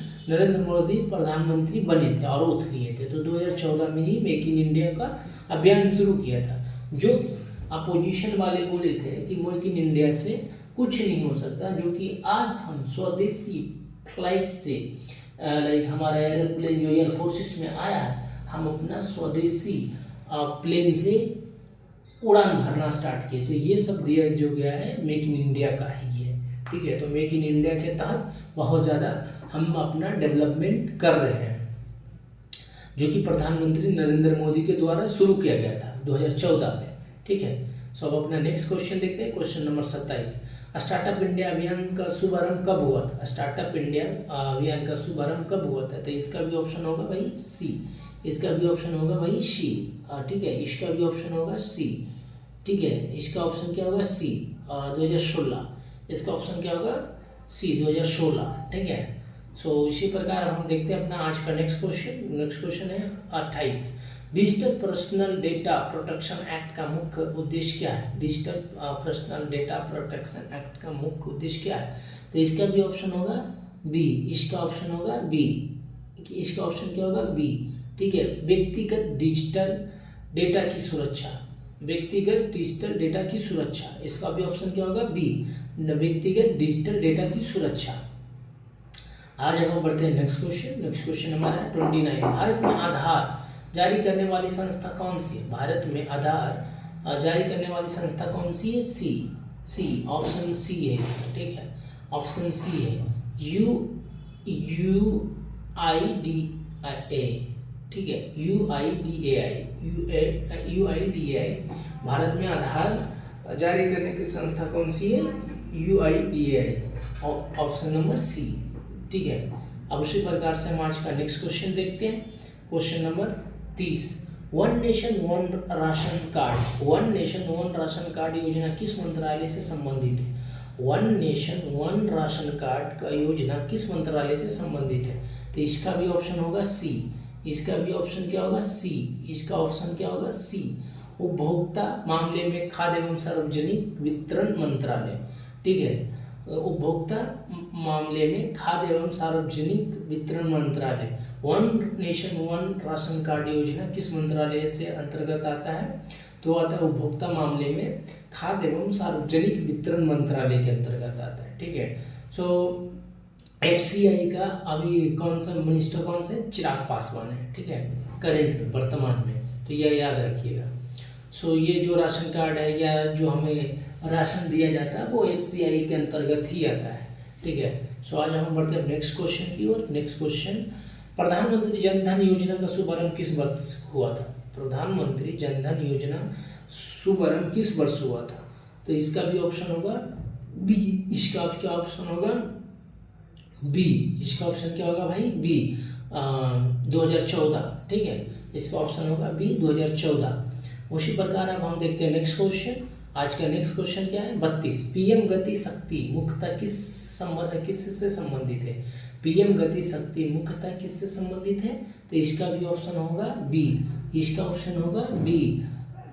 Speaker 1: प्रधानमंत्री बने थे और ओथ लिए थे। तो 2014 में ही मेक इन इंडिया का अभियान शुरू किया था, जो अपोजिशन वाले बोले थे कि मेक इन इंडिया से कुछ नहीं हो सकता, जो कि आज हम स्वदेशी फ्लाइट से हमारा एयरप्लेन जो एयर फोर्सेस में आया है, हम अपना स्वदेशी प्लेन से उड़ान भरना स्टार्ट किए। तो ये सब दिया जो गया है मेक इन इंडिया का ही है, ठीक है। तो मेक इन इंडिया के तहत बहुत ज़्यादा हम अपना डेवलपमेंट कर रहे हैं, जो कि प्रधानमंत्री नरेंद्र मोदी के द्वारा शुरू किया गया था 2014 में, ठीक है। सो अब अपना नेक्स्ट क्वेश्चन देखते हैं, क्वेश्चन नंबर 27। स्टार्टअप इंडिया अभियान का शुभारंभ कब हुआ था? स्टार्टअप इंडिया अभियान का शुभारंभ कब हुआ था? तो इसका भी ऑप्शन होगा भाई सी, इसका भी ऑप्शन होगा भाई सी, ठीक है। इसका भी ऑप्शन होगा सी, ठीक है। इसका ऑप्शन क्या होगा? सी 2016। इसका ऑप्शन क्या होगा? सी 2016, ठीक है। सो इसी प्रकार हम देखते हैं अपना आज का नेक्स्ट क्वेश्चन। नेक्स्ट क्वेश्चन है 28। Digital personal data protection act का मुख्य उद्देश्य क्या है? Digital personal data protection act का मुख्य उद्देश्य क्या है? तो इसका भी ऑप्शन होगा बी, इसका ऑप्शन होगा बी, इसका ऑप्शन क्या होगा? बी, ठीक है। व्यक्तिगत डिजिटल डेटा की सुरक्षा, व्यक्तिगत डिजिटल डेटा की सुरक्षा, इसका भी ऑप्शन क्या होगा? बी, व्यक्तिगत डिजिटल डेटा की सुरक्षा। आज हम बढ़ते हैं नेक्स्ट क्वेश्चन। नेक्स्ट क्वेश्चन हमारा है 29। भारत में आधार जारी करने वाली संस्था कौन सी है? भारत में आधार जारी करने वाली संस्था कौन सी है? सी, ऑप्शन सी है, ठीक है। ऑप्शन सी है UIDAI, ठीक है। UIDAI। भारत में आधार जारी करने की संस्था कौन सी है? UIDAI, ऑप्शन नंबर सी, ठीक है। अब उसी प्रकार से हम आज का नेक्स्ट क्वेश्चन देखते हैं, question number 30। One nation one ration card, one nation one ration card योजना किस मंत्रालय से संबंधित है? One nation one ration card का योजना किस मंत्रालय से संबंधित है? तो इसका भी ऑप्शन होगा सी, इसका भी ऑप्शन क्या होगा? सी, इसका ऑप्शन क्या होगा? सी, उपभोक्ता मामले में खाद्य एवं सार्वजनिक वितरण मंत्रालय, ठीक है। उपभोक्ता मामले में खाद्य एवं सार्वजनिक वितरण मंत्रालय। One nation one ration card योजना किस मंत्रालय से अंतर्गत आता है? तो आता है उपभोक्ता मामले में खाद्य एवं सार्वजनिक वितरण मंत्रालय के अंतर्गत आता है, ठीक है। सो FCI का अभी कौन सा मिनिस्टर कौन सा है? चिराग पासवान है, ठीक है, करंट में, वर्तमान में, तो यह याद रखिएगा। सो ये जो राशन कार्ड है या जो हमें राशन दिया जाता है वो FCI के अंतर्गत ही आता है, ठीक है। सो आज हम बढ़ते हैं नेक्स्ट क्वेश्चन की ओर। नेक्स्ट क्वेश्चन, प्रधानमंत्री जनधन योजना का शुभारंभ किस वर्ष हुआ था? प्रधानमंत्री जनधन योजना शुभारंभ किस वर्ष हुआ था? तो इसका भी ऑप्शन होगा बी, इसका क्या ऑप्शन होगा? बी, इसका ऑप्शन क्या होगा भाई? बी 2014, ठीक है। इसका ऑप्शन होगा बी 2014। उसी प्रकार अब हम देखते हैं नेक्स्ट क्वेश्चन। आज का नेक्स्ट क्वेश्चन क्या है? 32। PM गति शक्ति मुख्यतः किससे संबंधित है? PM गति शक्ति मुख्यतः किससे संबंधित है? तो इसका भी ऑप्शन होगा बी, इसका ऑप्शन होगा बी,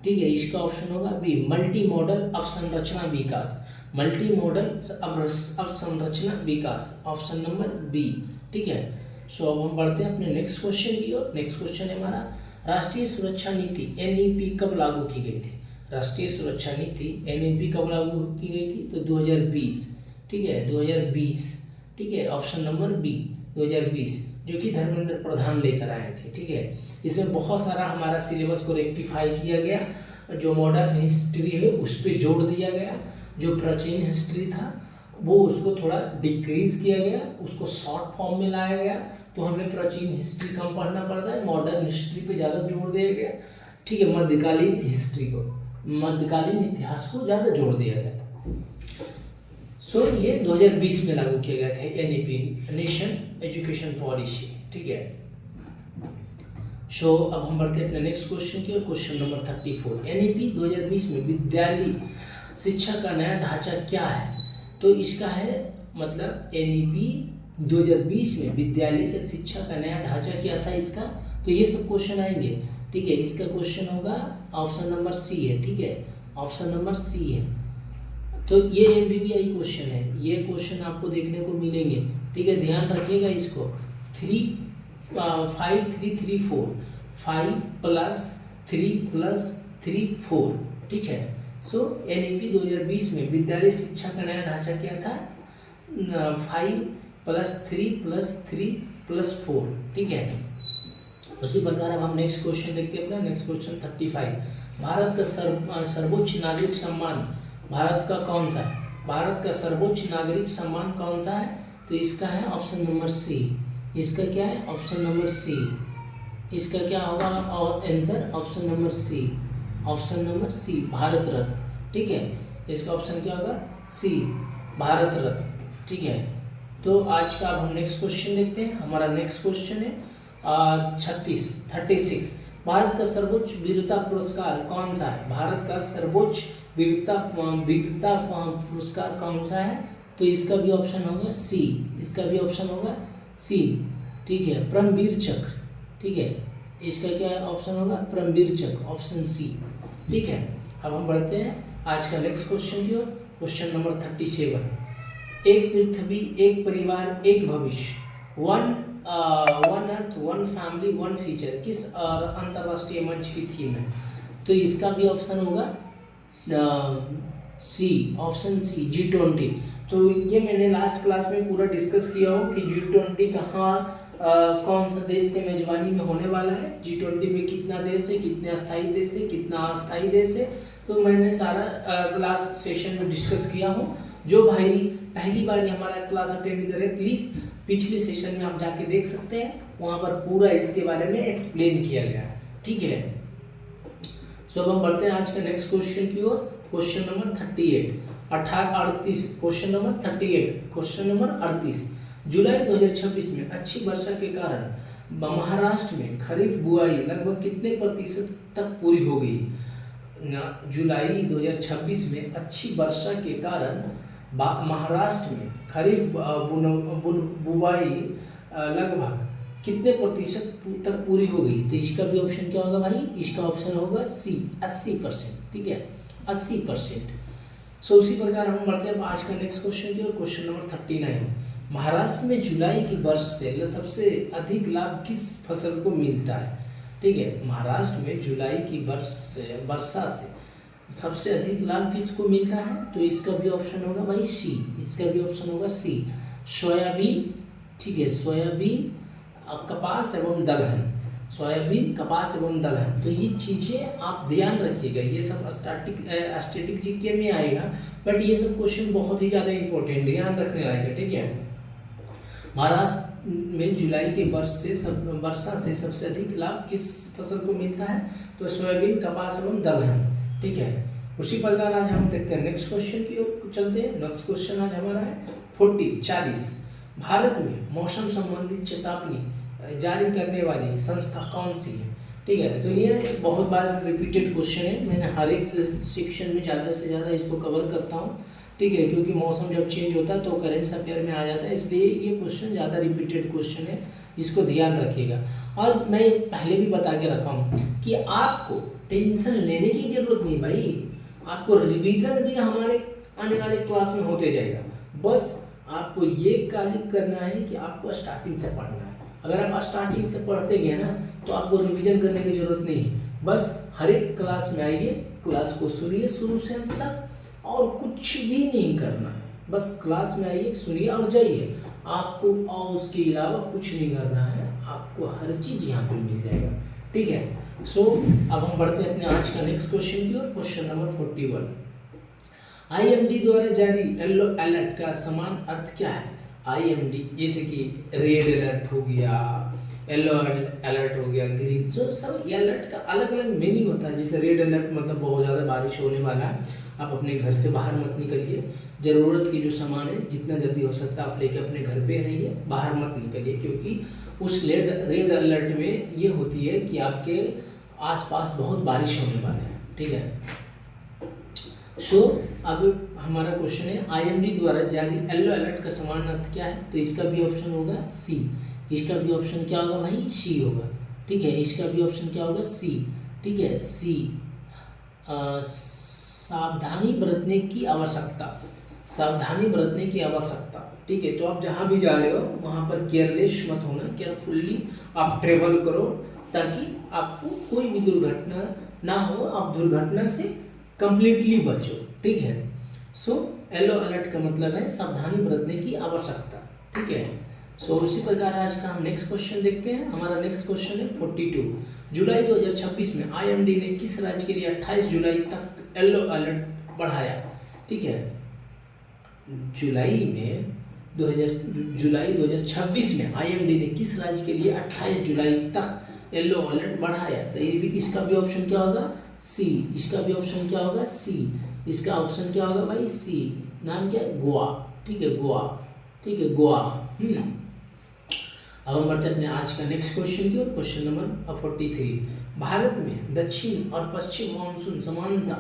Speaker 1: ठीक है। इसका ऑप्शन होगा बी, मल्टी मॉडल अवसंरचना विकास, मल्टी मॉडल अवसंरचना विकास, ऑप्शन नंबर बी, ठीक है। सो अब हम बढ़ते हैं अपने नेक्स्ट क्वेश्चन की ओर। नेक्स्ट क्वेश्चन है हमारा, राष्ट्रीय सुरक्षा नीति NEP कब लागू की गई थी? राष्ट्रीय सुरक्षा नीति NEP कब लागू की गई थी? तो 2020, ठीक है, 2020, ठीक है। ऑप्शन नंबर बी 2020, जो कि धर्मेंद्र प्रधान लेकर आए थे, ठीक है। इसमें बहुत सारा हमारा सिलेबस को रेक्टिफाई किया गया, जो मॉडर्न हिस्ट्री है उस पर जोड़ दिया गया, जो प्राचीन हिस्ट्री था वो उसको थोड़ा डिक्रीज किया गया, उसको शॉर्ट फॉर्म में लाया गया, तो हमें प्राचीन हिस्ट्री कम पढ़ना पड़ता है, मॉडर्न हिस्ट्री पे ज़्यादा जोर दिया गया, ठीक है। मध्यकालीन हिस्ट्री को, मध्यकालीन इतिहास को ज़्यादा जोर दिया गया था। सो ये 2020 में लागू किए गए थे NEP, नेशन एजुकेशन पॉलिसी, ठीक है। सो अब हम बढ़ते हैं अपने नेक्स्ट क्वेश्चन की ओर, क्वेश्चन नंबर 34। NEP 2020 में विद्यालय शिक्षा का नया ढांचा क्या है? तो इसका है मतलब NEP 2020 में विद्यालय की शिक्षा का नया ढांचा क्या था? इसका तो ये सब क्वेश्चन आएंगे, ठीक है। इसका क्वेश्चन होगा ऑप्शन नंबर सी है, ठीक है, ऑप्शन नंबर सी है। तो ये एमबीबीआई क्वेश्चन है, ये क्वेश्चन आपको देखने को मिलेंगे, ठीक है, ध्यान रखिएगा इसको। 5 3 3 4 5 + 3 + 3 4, ठीक है। सो एनईपी 2020 में विद्यालय शिक्षा का नया ढांचा क्या था? 5 + 3 + 3 + 4, ठीक है। उसी प्रकार अब हम नेक्स्ट क्वेश्चन देखते हैं अपना। नेक्स्ट क्वेश्चन 35, भारत का सर्वोच्च नागरिक सम्मान भारत का कौन सा है? भारत का सर्वोच्च नागरिक सम्मान कौन सा है? तो इसका है ऑप्शन नंबर सी। इसका क्या है? Option number C. इसका क्या होगा answer? Option number C. Option number C, Bharat Ratna, ठीक है। इसका ऑप्शन क्या होगा? सी, भारत रत्न, ठीक है। तो आज का अब हम नेक्स्ट क्वेश्चन देखते हैं। हमारा नेक्स्ट क्वेश्चन है 36, भारत का सर्वोच्च वीरता पुरस्कार कौन सा है? भारत का सर्वोच्च वीरता पुरस्कार कौन सा है? तो इसका भी ऑप्शन होगा सी। इसका भी ऑप्शन होगा सी, ठीक है, परमवीर चक्र, ठीक है। इसका क्या ऑप्शन होगा? परमवीर चक्र, ऑप्शन सी, ठीक है। अब हम बढ़ते हैं आज का नेक्स्ट क्वेश्चन की ओर। क्वेश्चन नंबर 37, एक पृथ्वी, एक परिवार, एक भविष्य, one earth, one family, one future किस अंतरराष्ट्रीय मंच की थीम है? तो इसका भी ऑप्शन होगा सी, ऑप्शन सी, G20। तो ये मैंने लास्ट क्लास में पूरा डिस्कस किया हो कि G20 कहाँ कौन सा देश के मेजबानी में होने वाला है, G20 में कितना देश है, कितने अस्थायी देश है, कितना अस्थायी देश है। तो मैंने सारा लास्ट सेशन में डिस्कस किया हूँ। जो भाई पहली बार हमारा क्लास अटेंड करें, प्लीज़ पिछले सेशन में आप जाके देख सकते हैं, वहाँ पर पूरा इसके बारे में एक्सप्लेन किया गया है, ठीक है। सो अब हम बढ़ते हैं आज का नेक्स्ट क्वेश्चन की ओर। Question number 38, question number 38, question number 38, जुलाई 2026 में अच्छी वर्षा के कारण महाराष्ट्र में खरीफ बुआई लगभग कितने प्रतिशत तक पूरी हो गई? जुलाई 2026 में अच्छी वर्षा के कारण महाराष्ट्र में खरीफ बुआई लगभग कितने प्रतिशत तक पूरी हो गई? तो इसका भी ऑप्शन क्या होगा भाई? इसका ऑप्शन होगा सी, 80%, ठीक है, 80%। सो उसी प्रकार हम बढ़ते हैं आज का नेक्स्ट क्वेश्चन की ओर। क्वेश्चन नंबर 39, महाराष्ट्र में जुलाई की वर्षा से सबसे अधिक लाभ किस फसल को मिलता है? ठीक है, महाराष्ट्र में जुलाई की वर्षा से सबसे अधिक लाभ किसको मिलता है? तो इसका भी ऑप्शन होगा भाई सी। इसका भी ऑप्शन होगा सी, सोयाबीन, ठीक है, सोयाबीन, कपास एवं दलहन, सोयाबीन, कपास एवं दलहन। तो ये चीज़ें आप ध्यान रखिएगा, ये सब स्टैटिक जीके में आएगा, बट ये सब क्वेश्चन बहुत ही ज़्यादा इंपॉर्टेंट, ध्यान रखने लायक है, ठीक है। महाराष्ट्र में जुलाई के वर्षा से सबसे अधिक लाभ किस फसल को मिलता है? तो सोयाबीन, कपास एवं दलहन, ठीक है। उसी प्रकार आज हम देखते हैं नेक्स्ट क्वेश्चन की ओर चलते हैं। नेक्स्ट क्वेश्चन आज हमारा है 40, भारत में मौसम संबंधित चेतावनी जारी करने वाली संस्था कौन सी है? ठीक है, तो ये बहुत बार रिपीटेड क्वेश्चन है, मैंने हर एक सेक्शन में ज़्यादा से ज़्यादा इसको कवर करता हूँ, ठीक है, क्योंकि मौसम जब चेंज होता है तो करेंट अफेयर में आ जाता है, इसलिए ये क्वेश्चन ज़्यादा रिपीटेड क्वेश्चन है, इसको ध्यान रखिएगा। और मैं पहले भी बता के रखा हूँ कि आपको टेंशन लेने की जरूरत नहीं भाई, आपको रिवीजन भी हमारे आने वाले क्लास में होते जाएगा, बस आपको ये खाली करना है कि आपको स्टार्टिंग से पढ़ना है। अगर आप स्टार्टिंग से पढ़ते गए ना तो आपको रिवीजन करने की जरूरत नहीं है, बस हर एक क्लास में आइए, क्लास को सुनिए शुरू से अंत तक, और कुछ भी नहीं करना है, बस क्लास में आइए, सुनिए और जाइए, आपको और उसके अलावा कुछ नहीं करना है, आपको हर चीज़ यहाँ पे मिल जाएगा, ठीक है। सो अब हम बढ़ते हैं अपने आज का नेक्स्ट क्वेश्चन की ओर। क्वेश्चन नंबर 41, IMD द्वारा जारी येलो अलर्ट का समान अर्थ क्या है? IMD जैसे कि रेड अलर्ट हो गया, येलो अलर्ट हो गया, ग्रीन, जो सब ये अलर्ट का अलग अलग मीनिंग होता है। जैसे रेड अलर्ट मतलब बहुत ज़्यादा बारिश होने वाला है, आप अपने घर से बाहर मत निकलिए, ज़रूरत की जो सामान है जितना जल्दी हो सकता है आप लेके अपने घर पे रहिए, बाहर मत निकलिए, क्योंकि उस रेड अलर्ट में ये होती है कि आपके आसपास बहुत बारिश होने वाला है, ठीक है। सो अब हमारा क्वेश्चन है IMD द्वारा जारी येलो अलर्ट का समान अर्थ क्या है? तो इसका भी ऑप्शन होगा सी। इसका भी ऑप्शन क्या होगा भाई? सी होगा, ठीक है, इसका भी ऑप्शन क्या होगा? सी। ठीक है, सी। सावधानी बरतने की आवश्यकता, सावधानी बरतने की आवश्यकता। ठीक है, तो आप जहाँ भी जा रहे हो वहाँ पर केयरलेस मत होना, केयरफुल्ली आप ट्रेवल करो ताकि आपको कोई भी दुर्घटना ना हो, आप दुर्घटना से कंप्लीटली बचो। ठीक है, सो येलो अलर्ट का मतलब है सावधानी बरतने की आवश्यकता। ठीक है, सो उसी प्रकार आज का हम नेक्स्ट क्वेश्चन देखते हैं। हमारा नेक्स्ट क्वेश्चन है 42। जुलाई 2026 में IMD ने किस राज्य के लिए 28 जुलाई तक येलो अलर्ट बढ़ाया? ठीक है, जुलाई 2026 में IMD ने किस राज्य के लिए 28 जुलाई तक येलो अलर्ट बढ़ाया? तो ये भी, इसका भी ऑप्शन क्या होगा? सी। इसका भी ऑप्शन क्या होगा? सी। इसका ऑप्शन क्या होगा भाई? सी। नाम क्या है? गोवा। ठीक है, गोवा। ठीक है, गोवा। अब हम बढ़ते हैं अपने आज का नेक्स्ट क्वेश्चन की ओर। Question number 43। भारत में दक्षिण और पश्चिम मानसून समानता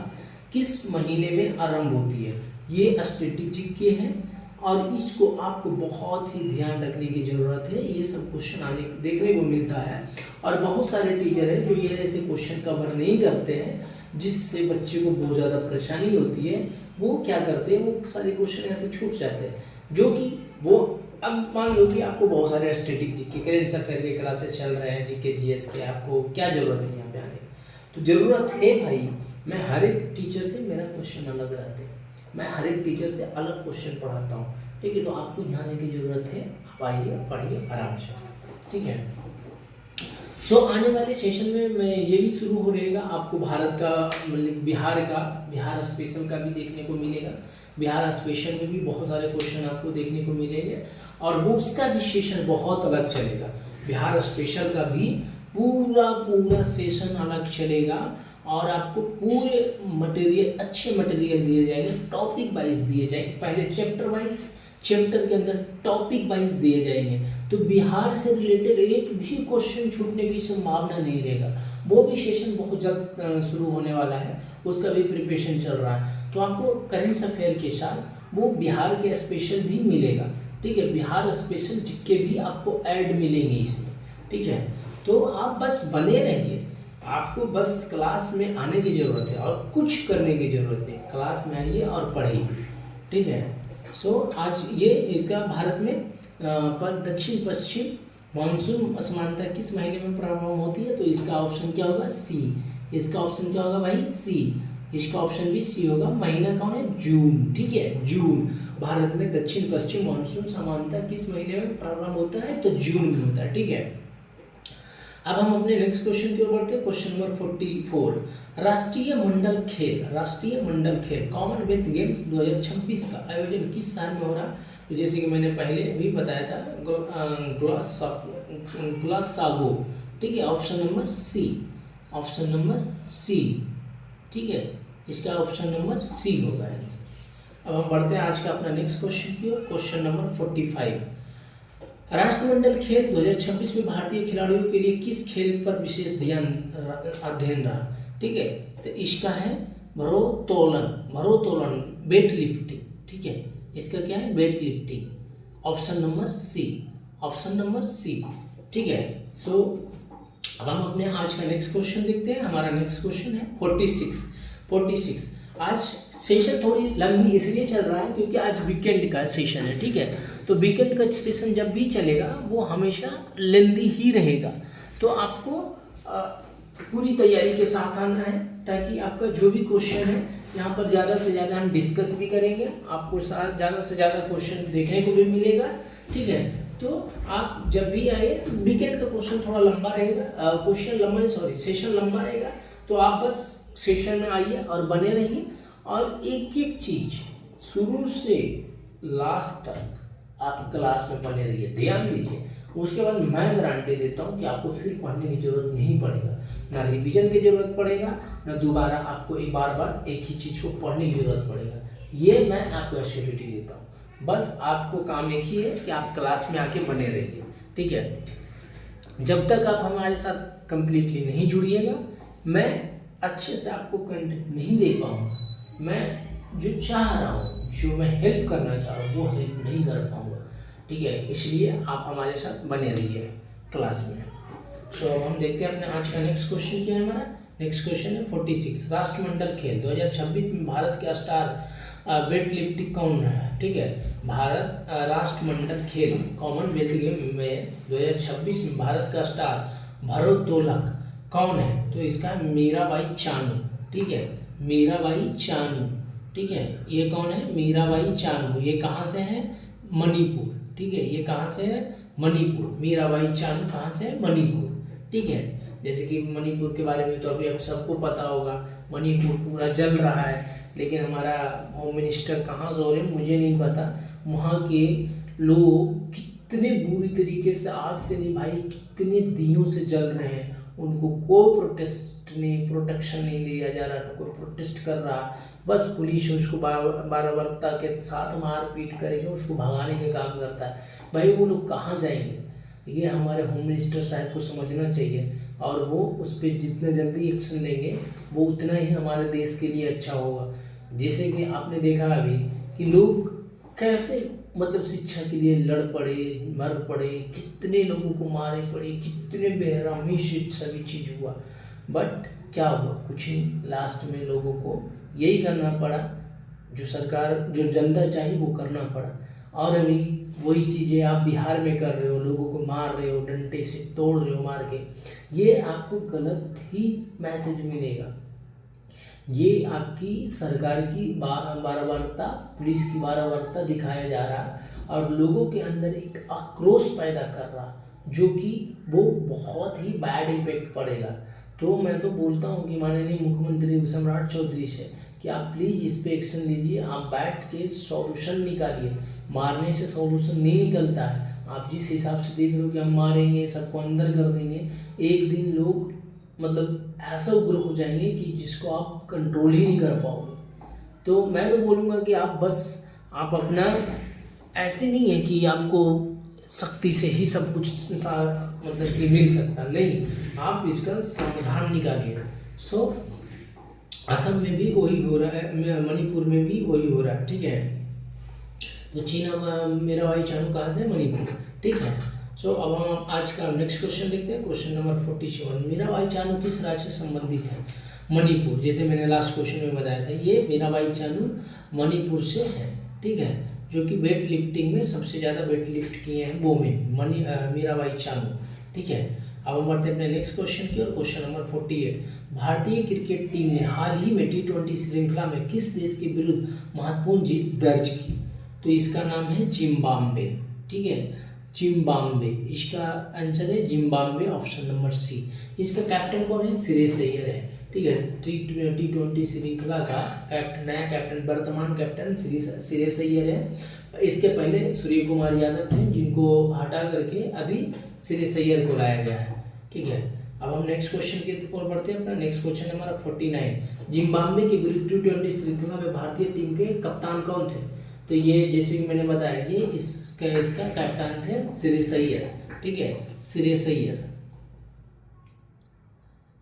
Speaker 1: किस महीने में आरंभ होती है? ये स्टैटिक जीके हैं और इसको आपको बहुत ही ध्यान रखने की ज़रूरत है। ये सब क्वेश्चन आने देखने को मिलता है और बहुत सारे टीचर हैं जो ये ऐसे क्वेश्चन कवर नहीं करते हैं, जिससे बच्चे को बहुत ज़्यादा परेशानी होती है। वो क्या करते हैं, वो सारे क्वेश्चन ऐसे छूट जाते हैं, जो कि वो, अब मान लो कि आपको बहुत सारे स्टैटिक जीके, करेंट अफेयर के क्लासेस चल रहे हैं, जीके जीएस के, आपको क्या ज़रूरत है यहाँ पे आने की? तो ज़रूरत है भाई, मैं हर एक टीचर से, मेरा क्वेश्चन अलग रहते हैं, मैं हर एक टीचर से अलग क्वेश्चन पढ़ाता हूँ। ठीक है, तो आपको यहाँ आने की ज़रूरत है, आप आइए पढ़िए आराम से। ठीक है, सो आने वाले सेशन में मैं ये भी शुरू हो रहेगा, आपको भारत का मतलब बिहार स्पेशल का भी देखने को मिलेगा। बिहार स्पेशल में भी बहुत सारे क्वेश्चन आपको देखने को मिलेंगे और वो उसका भी सेशन बहुत अलग चलेगा। बिहार स्पेशल का भी पूरा सेशन अलग चलेगा और आपको पूरे मटेरियल, अच्छे मटेरियल दिए जाएंगे, टॉपिक वाइज दिए जाएंगे। पहले चैप्टर वाइज, चैप्टर के अंदर टॉपिक वाइज दिए जाएंगे, तो बिहार से रिलेटेड एक भी क्वेश्चन छूटने की संभावना नहीं रहेगा। वो भी सेशन बहुत जल्द शुरू होने वाला है, उसका भी प्रिपरेशन चल रहा है। तो आपको करेंट अफेयर के साथ वो बिहार के स्पेशल भी मिलेगा। ठीक है, बिहार स्पेशल जीके भी आपको ऐड मिलेंगे इसमें। ठीक है, तो आप बस बने रहिए, आपको बस क्लास में आने की ज़रूरत है और कुछ करने की ज़रूरत नहीं, क्लास में आइए और पढ़िए। ठीक है, सो आज ये इसका भारत में पर दक्षिण पश्चिम मानसून असमानता किस महीने में प्रारंभ होती है? तो इसका ऑप्शन क्या होगा? सी। इसका ऑप्शन क्या होगा भाई? सी। इसका ऑप्शन भी सी होगा। महीना कौन है? जून। ठीक है, जून। भारत में दक्षिण पश्चिम मानसून समानता किस महीने में प्रारंभ होता है? तो जून में होता है। ठीक है, अब हम अपने नेक्स्ट क्वेश्चन की ओर बढ़ते हैं। Question number 44। राष्ट्रीय मंडल खेल कॉमनवेल्थ गेम्स 2026 का आयोजन किस शहर में हो रहा है? तो जैसे कि मैंने पहले भी बताया था, ग्लासगो। ठीक है, option number C. Option number C. ठीक है, इसका ऑप्शन नंबर सी होगा आंसर। अब हम बढ़ते हैं आज का अपना नेक्स्ट क्वेश्चन की ओर। Question number 45। राष्ट्रमंडल खेल 2026 में भारतीय खिलाड़ियों के लिए किस खेल पर विशेष अध्ययन रहा? ठीक है, तो इसका है भारोत्तोलन, वेट लिफ्टिंग। ठीक है, इसका क्या है? Weight lifting. Option number C. Option number C. ठीक है, सो अब हम अपने आज का नेक्स्ट क्वेश्चन देखते हैं। हमारा नेक्स्ट क्वेश्चन है 46। आज सेशन थोड़ी लंबी इसलिए चल रहा है क्योंकि आज वीकेंड का सेशन है। ठीक है, तो वीकेंड का सेशन जब भी चलेगा वो हमेशा लेंदी ही रहेगा, तो आपको पूरी तैयारी के साथ आना है ताकि आपका जो भी क्वेश्चन है यहाँ पर ज़्यादा से ज़्यादा हम डिस्कस भी करेंगे, आपको ज़्यादा से ज़्यादा क्वेश्चन देखने को भी मिलेगा। ठीक है, तो आप जब भी आए, वीकेंड का क्वेश्चन थोड़ा लंबा रहेगा, सेशन लंबा रहेगा, तो आप बस सेशन में आइए और बने रहिए और एक एक चीज शुरू से लास्ट तक आप क्लास में बने रहिए, ध्यान दीजिए। उसके बाद मैं गारंटी देता हूँ कि आपको फिर पढ़ने की जरूरत नहीं पड़ेगा, ना रिवीजन की जरूरत पड़ेगा, ना दोबारा आपको एक बार एक ही चीज़ को पढ़ने की जरूरत पड़ेगा। ये मैं आपको एश्योरिटी देता हूँ। बस आपको काम एक ही है कि आप क्लास में आके बने रहिए। ठीक है, जब तक आप हमारे साथ कंप्लीटली नहीं जुड़िएगा, मैं अच्छे से आपको कंटेंट नहीं दे पाऊँगा। मैं जो चाह रहा हूँ, जो मैं हेल्प करना चाह रहा हूँ, वो हेल्प नहीं कर पाऊँगा। ठीक है, इसलिए आप हमारे साथ बने रहिए क्लास में। सो अब हम देखते हैं अपने आज का नेक्स्ट क्वेश्चन क्या है हमारा। नेक्स्ट क्वेश्चन है 46, राष्ट्रमंडल खेल 2026 में भारत के स्टार वेट लिफ्टिंग कौन है? ठीक है, भारत राष्ट्रमंडल खेल कॉमनवेल्थ गेम में 2026 में भारत का स्टार भारोत्तोलक कौन है? तो इसका मीराबाई चानू। ठीक है, मीराबाई चानू। ठीक है, ये कौन है? मीराबाई चानू। ये कहाँ से है? मणिपुर। ठीक है, ये कहाँ से है? मणिपुर। मीराबाई चानू कहाँ से है? मणिपुर। ठीक है, जैसे कि मणिपुर के बारे में तो अभी अब सबको पता होगा, मणिपुर पूरा जल रहा है, लेकिन हमारा होम मिनिस्टर कहाँ से हो रहे मुझे नहीं पता। वहाँ के लोग कितने बुरी तरीके से आज से नहीं भाई कितने दिनों से जल रहे हैं, उनको कोई प्रोटेक्शन नहीं दिया जा रहा, कोई प्रोटेस्ट कर रहा, बस पुलिस उसको बर्बरता के साथ मारपीट करके उसको भगाने के काम करता है। भाई वो लोग कहाँ जाएंगे? ये हमारे होम मिनिस्टर साहब को समझना चाहिए, और वो उस पर जितना जल्दी एक्शन लेंगे वो उतना ही हमारे देश के लिए अच्छा होगा। जैसे कि आपने देखा अभी कि लोग कैसे मतलब शिक्षा के लिए लड़ पड़े, मर पड़े, कितने लोगों को मारे पड़े, कितने बेरहमी से सभी चीज़ हुआ, बट क्या हुआ? कुछ नहीं। लास्ट में लोगों को यही करना पड़ा जो सरकार जो जनता चाहिए वो करना पड़ा। और अभी वही चीज़ें आप बिहार में कर रहे हो, लोगों को मार रहे हो, डंडे से तोड़ रहे हो मार के, ये आपको गलत ही मैसेज मिलेगा। ये आपकी सरकार की बारबारता, पुलिस की बारबारता दिखाया जा रहा और लोगों के अंदर एक आक्रोश पैदा कर रहा, जो कि वो बहुत ही बैड इम्पैक्ट पड़ेगा। तो मैं तो बोलता हूँ कि माननीय मुख्यमंत्री सम्राट चौधरी से कि आप प्लीज़ इस पे एक्शन लीजिए, आप बैठ के सॉल्यूशन निकालिए। मारने से सॉल्यूशन नहीं निकलता है। आप जिस हिसाब से देख रहे हो कि हम मारेंगे, सबको अंदर कर देंगे, एक दिन लोग मतलब ऐसा उग्र हो जाएंगे कि जिसको आप कंट्रोल ही नहीं कर पाओगे। तो मैं तो बोलूँगा कि आप बस आप अपना ऐसे नहीं है कि आपको शक्ति से ही सब कुछ मतलब कि मिल सकता, नहीं, आप इसका समाधान निकालिए। सो असम में भी वही हो रहा है, मणिपुर में भी वही हो रहा है। ठीक है, तो मीराबाई चानू कहाँ से? मणिपुर। ठीक है, सो अब हम आज का नेक्स्ट क्वेश्चन देखते हैं। क्वेश्चन नंबर 47, मीराबाई चानू किस राज्य से संबंधित है? मणिपुर। जैसे मैंने लास्ट क्वेश्चन में बताया था, ये मीराबाई चानू मणिपुर से है। ठीक है, जो कि वेट लिफ्टिंग में सबसे ज़्यादा वेट लिफ्ट किए हैं वोमेन मीराबाई चानू। ठीक है, अब हम बढ़ते हैं अपने नेक्स्ट क्वेश्चन की ओर। क्वेश्चन नंबर 48, भारतीय क्रिकेट टीम ने हाल ही में T20 श्रृंखला में किस देश के विरुद्ध महत्वपूर्ण जीत दर्ज की? तो इसका नाम है जिम्बाब्वे। ठीक है, जिम्बाब्वे, इसका आंसर है जिम्बाब्वे, ऑप्शन नंबर सी। इसका कैप्टन कौन है? श्रेयस अय्यर है। ठीक है, T20 श्रृंखला का कैप्टन, नया कैप्टन, वर्तमान कैप्टन श्रेयस अय्यर है। इसके पहले सूर्य कुमार यादव थे, जिनको हटा करके अभी श्रेयस अय्यर को लाया गया है। ठीक है, अब हम नेक्स्ट क्वेश्चन की ओर बढ़ते हैं। अपना नेक्स्ट क्वेश्चन हमारा 49, जिम्बाब्वे के विरुद्ध T20 श्रृंखला में भारतीय टीम के कप्तान कौन थे? तो ये जैसे कि मैंने बताया कि इसका कैप्टन थे श्रेयस अय्यर। ठीक है, श्रेयस अय्यर,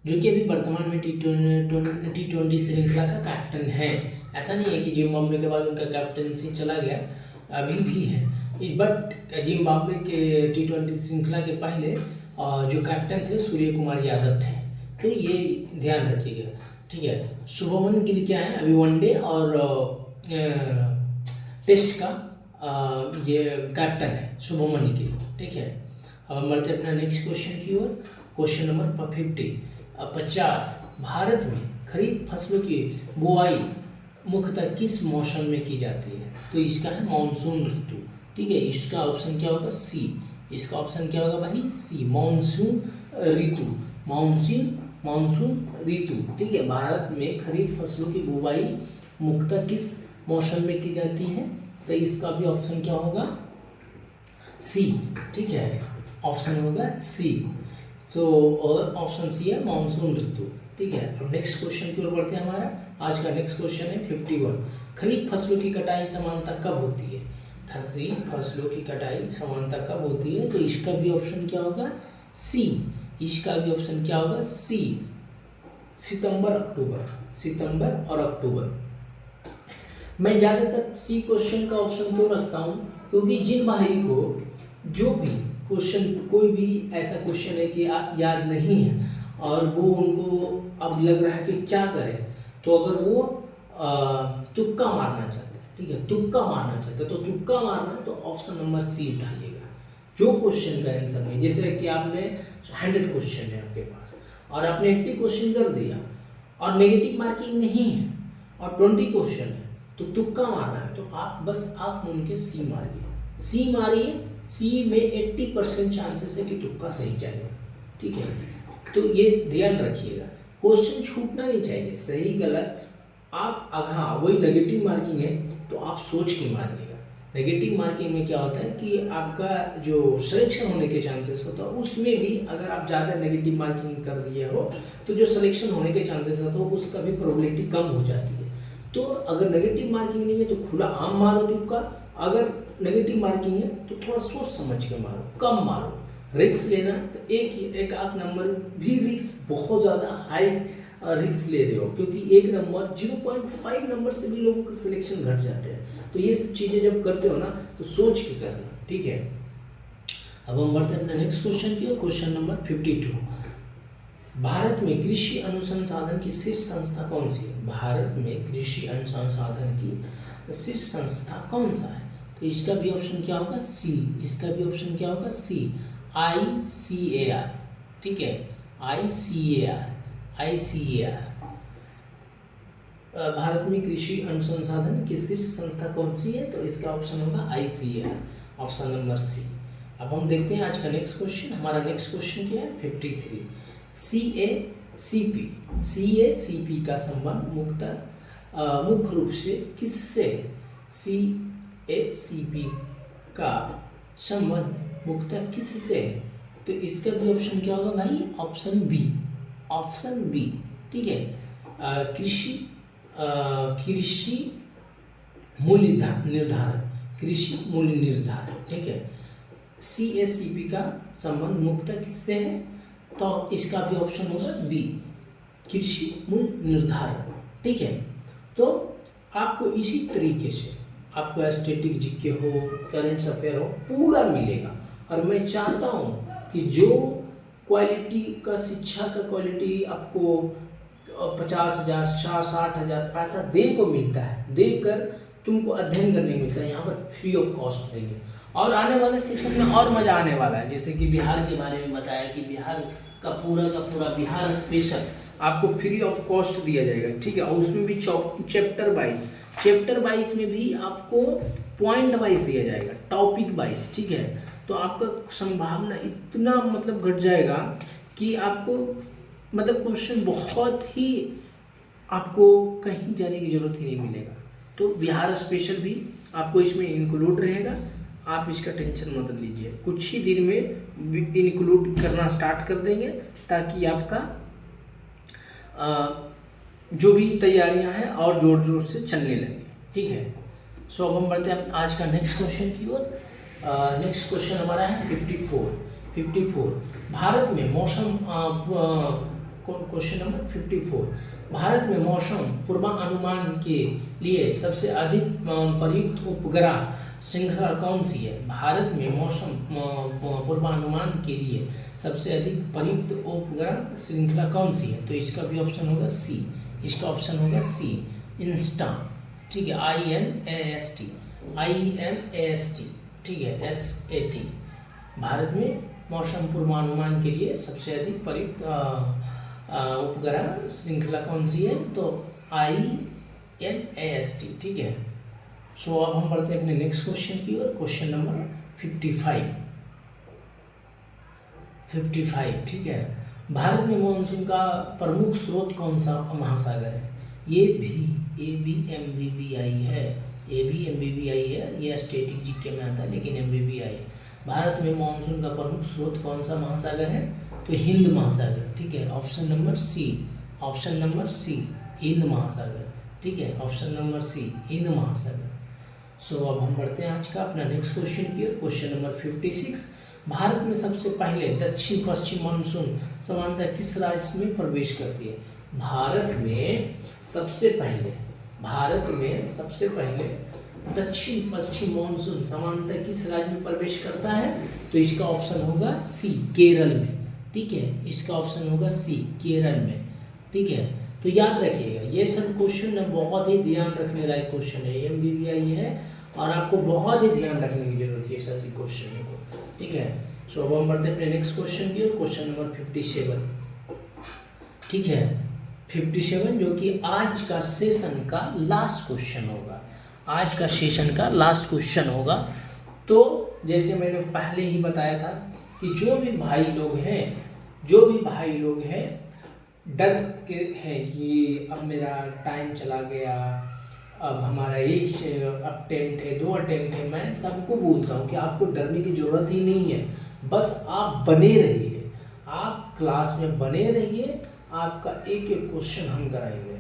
Speaker 1: जो कि अभी वर्तमान में T20 श्रृंखला का कैप्टन है। ऐसा नहीं है कि जिम्बाब्वे के बाद उनका कैप्टनसी चला गया, अभी भी है, बट जिम्बाब्वे के T20 श्रृंखला के पहले जो कैप्टन थे सूर्य कुमार यादव थे। तो ये ध्यान रखिएगा। ठीक है, शुभमन गिल क्या है? अभी वनडे और टेस्ट का ये कैप्टन है शुभमन गिल। ठीक है, अब हम बढ़ते अपना नेक्स्ट क्वेश्चन की ओर। क्वेश्चन नंबर 50, भारत में खरीफ फसलों की बुआई मुख्यतः किस मौसम में की जाती है? तो इसका है मानसून ऋतु। ठीक है, इसका ऑप्शन क्या होता है? सी। इसका ऑप्शन क्या होगा भाई? सी, मानसून ऋतु। मानसून ऋतु। ठीक है, भारत में खरीफ फसलों की बुआई मुख्यतः किस मौसम में की जाती है? तो इसका भी ऑप्शन क्या होगा? सी। ठीक है, ऑप्शन होगा सी। तो ऑप्शन सी है मानसून ऋतु। ठीक है, अब नेक्स्ट क्वेश्चन की ओर बढ़ते हैं। हमारा आज का नेक्स्ट क्वेश्चन है 51, खरीफ फसलों की कटाई समानता कब होती है? खरीफ फसलों की कटाई समानता कब होती है? तो इसका भी ऑप्शन क्या होगा? सी। इसका भी ऑप्शन क्या होगा? सी, सितंबर और अक्टूबर। मैं ज़्यादातर सी क्वेश्चन का ऑप्शन क्यों रखता हूँ? क्योंकि जिन भाई को जो भी क्वेश्चन कोई भी ऐसा क्वेश्चन है कि याद नहीं है और वो उनको अब लग रहा है कि क्या करें, तो अगर वो तुक्का मारना चाहते हैं, ठीक है, तुक्का मारना चाहते हैं, तो तुक्का मारना है तो ऑप्शन नंबर सी उठाइएगा। जो क्वेश्चन का आंसर नहीं, जैसे कि आपने 100 क्वेश्चन है आपके पास और आपने 80 क्वेश्चन कर दिया और नेगेटिव मार्किंग नहीं है और 20 क्वेश्चन है, तो तुक्का मारना है तो आप बस आप उनके सी मारिए, सी मारिए, सी में 80% चांसेस है कि तुक्का सही जाएगा, ठीक है। तो ये ध्यान रखिएगा, क्वेश्चन छूटना नहीं चाहिए, सही गलत आप हाँ वही नेगेटिव मार्किंग है तो आप सोच के मारिएगा। नेगेटिव मार्किंग में क्या होता है कि आपका जो सिलेक्शन होने के चांसेस होता है उसमें भी अगर आप ज़्यादा नेगेटिव मार्किंग कर दिए हो तो जो सिलेक्शन होने के चांसेस होता है उसका भी प्रोबेबिलिटी कम हो जाती है। तो अगर नेगेटिव मार्किंग नहीं है तो खुला आम मारो तुक्का, अगर नेगेटिव मार्किंग है तो थोड़ा सोच समझ के मारो, कम मारो, रिस्क लेना तो एक आध नंबर भी रिस्क बहुत ज़्यादा हाई रिस्क ले रहे हो, क्योंकि एक नंबर 0.5 नंबर से भी लोगों के सिलेक्शन घट जाते हैं। तो ये सब चीज़ें जब करते हो ना तो सोच के करना, ठीक है। अब हम बढ़ते हैं अपने नेक्स्ट क्वेश्चन की ओर, क्वेश्चन नंबर 52। भारत में कृषि अनुसंधान की शीर्ष संस्था कौन सी है? भारत में कृषि अनुसंधान की शीर्ष संस्था कौन सा है? तो इसका भी ऑप्शन क्या होगा? सी। इसका भी ऑप्शन क्या होगा? सी, ICAR, ठीक है, ICAR। भारत में कृषि अनुसंधान की शीर्ष संस्था कौन सी है? तो इसका ऑप्शन होगा ICAR, ऑप्शन नंबर सी। अब हम देखते हैं आज का नेक्स्ट क्वेश्चन। हमारा नेक्स्ट क्वेश्चन क्या है? 53। CACP का संबंध मुख्य रूप से किससे? CACP का संबंध मुख्यतः किससे है? तो इसका भी ऑप्शन क्या होगा भाई? ऑप्शन बी, ऑप्शन बी, ठीक है, कृषि मूल्य निर्धारण, कृषि मूल्य निर्धारण, ठीक है। CACP का संबंध मुख्यतः किससे है? तो इसका भी ऑप्शन होगा बी, कृषि मूल्य निर्धारण, ठीक है। तो आपको इसी तरीके से आपको स्टैटिक जीके हो, करंट अफेयर हो, पूरा मिलेगा। और मैं चाहता हूँ कि जो क्वालिटी का शिक्षा का क्वालिटी आपको 50,000 60,000 पैसा दे को मिलता है, देकर तुमको अध्ययन करने को मिलता है, यहाँ पर फ्री ऑफ कॉस्ट रहेंगे। और आने वाले सेशन में और मज़ा आने वाला है, जैसे कि बिहार के बारे में बताया कि बिहार का पूरा बिहार स्पेशल आपको फ्री ऑफ कॉस्ट दिया जाएगा, ठीक है। और उसमें भी चैप्टर वाइज में भी आपको पॉइंट वाइज दिया जाएगा, टॉपिक वाइज, ठीक है। तो आपका संभावना इतना मतलब घट जाएगा कि आपको मतलब क्वेश्चन बहुत ही आपको कहीं जाने की जरूरत ही नहीं मिलेगा। तो बिहार स्पेशल भी आपको इसमें इंक्लूड रहेगा, आप इसका टेंशन मत लीजिए, कुछ ही दिन में इंक्लूड करना स्टार्ट कर देंगे ताकि आपका जो भी तैयारियां हैं और जोर जोर से चलने लगे, ठीक है। सो अब हम बढ़ते हैं आज का नेक्स्ट क्वेश्चन की ओर। नेक्स्ट क्वेश्चन हमारा है 54। भारत में मौसम क्वेश्चन नंबर 54। भारत में मौसम पूर्वानुमान के लिए सबसे अधिक प्रयुक्त उपग्रह श्रृंखला कौन सी है? भारत में मौसम पूर्वानुमान के लिए सबसे अधिक प्रयुक्त उपग्रह श्रृंखला कौन सी है? तो इसका भी ऑप्शन होगा सी, इसका ऑप्शन होगा सी, इंस्टा, ठीक है, INAST, ठीक है, SAT। भारत में मौसम पूर्वानुमान के लिए सबसे अधिक प्रयुक्त उपग्रह श्रृंखला कौन सी है? तो INAST, ठीक है। सो अब हम बढ़ते हैं अपने नेक्स्ट क्वेश्चन की ओर, क्वेश्चन नंबर 55, ठीक है। भारत में मानसून का प्रमुख स्रोत कौन सा महासागर है? ये भी MBBI है, ये स्टैटिक जीके में आता है लेकिन MBBI। भारत में मानसून का प्रमुख स्रोत कौन सा महासागर है? तो हिंद महासागर, ठीक है, ऑप्शन नंबर सी, हिंद महासागर, ठीक है, ऑप्शन नंबर सी, हिंद महासागर। सो अब हम बढ़ते हैं आज का अपना नेक्स्ट क्वेश्चन की ओर, क्वेश्चन नंबर 56। भारत में सबसे पहले दक्षिण पश्चिम मानसून सामान्यतः किस राज्य में प्रवेश करती है? भारत में सबसे पहले दक्षिण पश्चिम मानसून सामान्यतः किस राज्य में प्रवेश करता है? तो इसका ऑप्शन होगा सी, केरल में। ठीक है, इसका ऑप्शन होगा सी, केरल में। ठीक है, तो याद रखिएगा ये सब क्वेश्चन बहुत ही ध्यान रखने लायक क्वेश्चन है, MBBI है और आपको बहुत ही ध्यान रखने की जरूरत है सभी क्वेश्चन को। ठीक है, सो अब हम बढ़ते हैं अपने नेक्स्ट क्वेश्चन की ओर, क्वेश्चन नंबर 57। ठीक है, 57 जो कि आज का सेशन का लास्ट क्वेश्चन होगा, आज का सेशन का लास्ट क्वेश्चन होगा। तो जैसे मैंने पहले ही बताया था कि जो भी भाई लोग हैं डर के हैं कि अब मेरा टाइम चला गया, अब हमारा एक अटेम्प्ट है, 2 अटेम्प्ट है, मैं सबको बोलता हूँ कि आपको डरने की ज़रूरत ही नहीं है, बस आप बने रहिए, आप क्लास में बने रहिए, आपका एक एक क्वेश्चन हम कराएंगे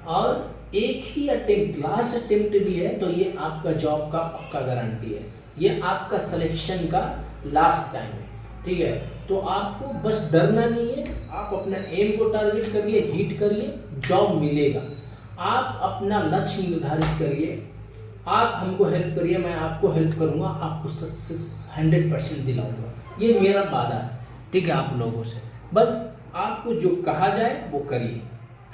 Speaker 1: और एक ही अटेम्प्ट, लास्ट अटेम्प्ट भी है तो ये आपका जॉब का पक्का गारंटी है, ये आपका सिलेक्शन का लास्ट टाइम है। ठीक है, तो आपको बस डरना नहीं है, आप अपना एम को टारगेट करिए, हिट करिए, जॉब मिलेगा। आप अपना लक्ष्य निर्धारित करिए, आप हमको हेल्प करिए, मैं आपको हेल्प करूँगा, आपको सक्सेस 100% दिलाऊंगा, ये मेरा वादा है। ठीक है, आप लोगों से बस आपको जो कहा जाए वो करिए,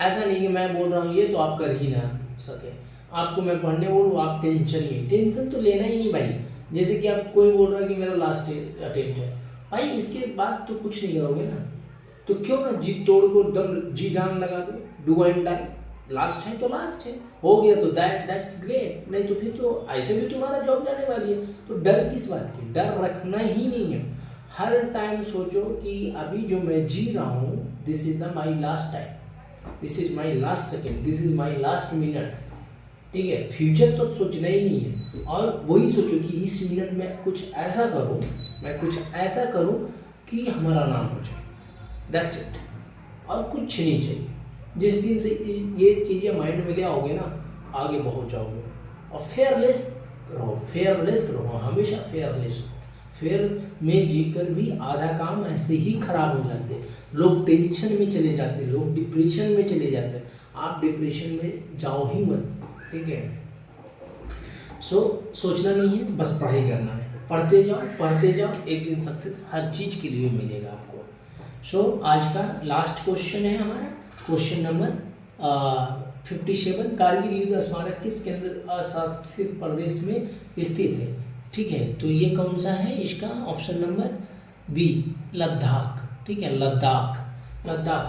Speaker 1: ऐसा नहीं कि मैं बोल रहा हूँ ये तो आप कर ही ना सके, आपको मैं पढ़ने बोलूँ आप टेंशन तो लेना ही नहीं भाई। जैसे कि आप कोई बोल रहा है कि मेरा लास्ट अटेम्प्ट है, भाई इसके बाद तो कुछ नहीं करोगे ना, तो क्यों ना जी तोड़ को दम जी जान लगा दो, डू एंड डाई, लास्ट है तो लास्ट है, हो गया तो दैट्स ग्रेट, नहीं तो फिर तो ऐसे भी तुम्हारा जॉब जाने वाली है। तो डर किस बात की, डर रखना ही नहीं है। हर टाइम सोचो कि अभी जो मैं जी रहा हूँ this is the my last time, this is my last second, this is my last minute. ठीक है, फ्यूचर तो सोचना ही नहीं है और वही सोचो कि इस मिनट में कुछ ऐसा करूँ, मैं कुछ ऐसा करूँ कि हमारा नाम हो जाए, दैट्स इट, और कुछ नहीं चाहिए। जिस दिन से ये चीज़ें माइंड में ले आओगे ना, आगे पहुँच जाओगे। और फेयरलेस रहो, हमेशा फेयरलेस रहो। फेयर में जीकर भी आधा काम ऐसे ही खराब हो जाते हैं, लोग टेंशन में चले जाते हैं, लोग डिप्रेशन में चले जाते हैं। आप डिप्रेशन में जाओ ही मत। ठीक है, सोचना नहीं है, बस पढ़ाई करना है, पढ़ते जाओ, एक दिन सक्सेस हर चीज़ के लिए मिलेगा आपको। आज का लास्ट क्वेश्चन है हमारा, क्वेश्चन नंबर 57। कारगिल युद्ध स्मारक किस केंद्र शासित प्रदेश में स्थित है? ठीक है, तो ये कौन सा है? इसका ऑप्शन नंबर बी, लद्दाख। ठीक है, लद्दाख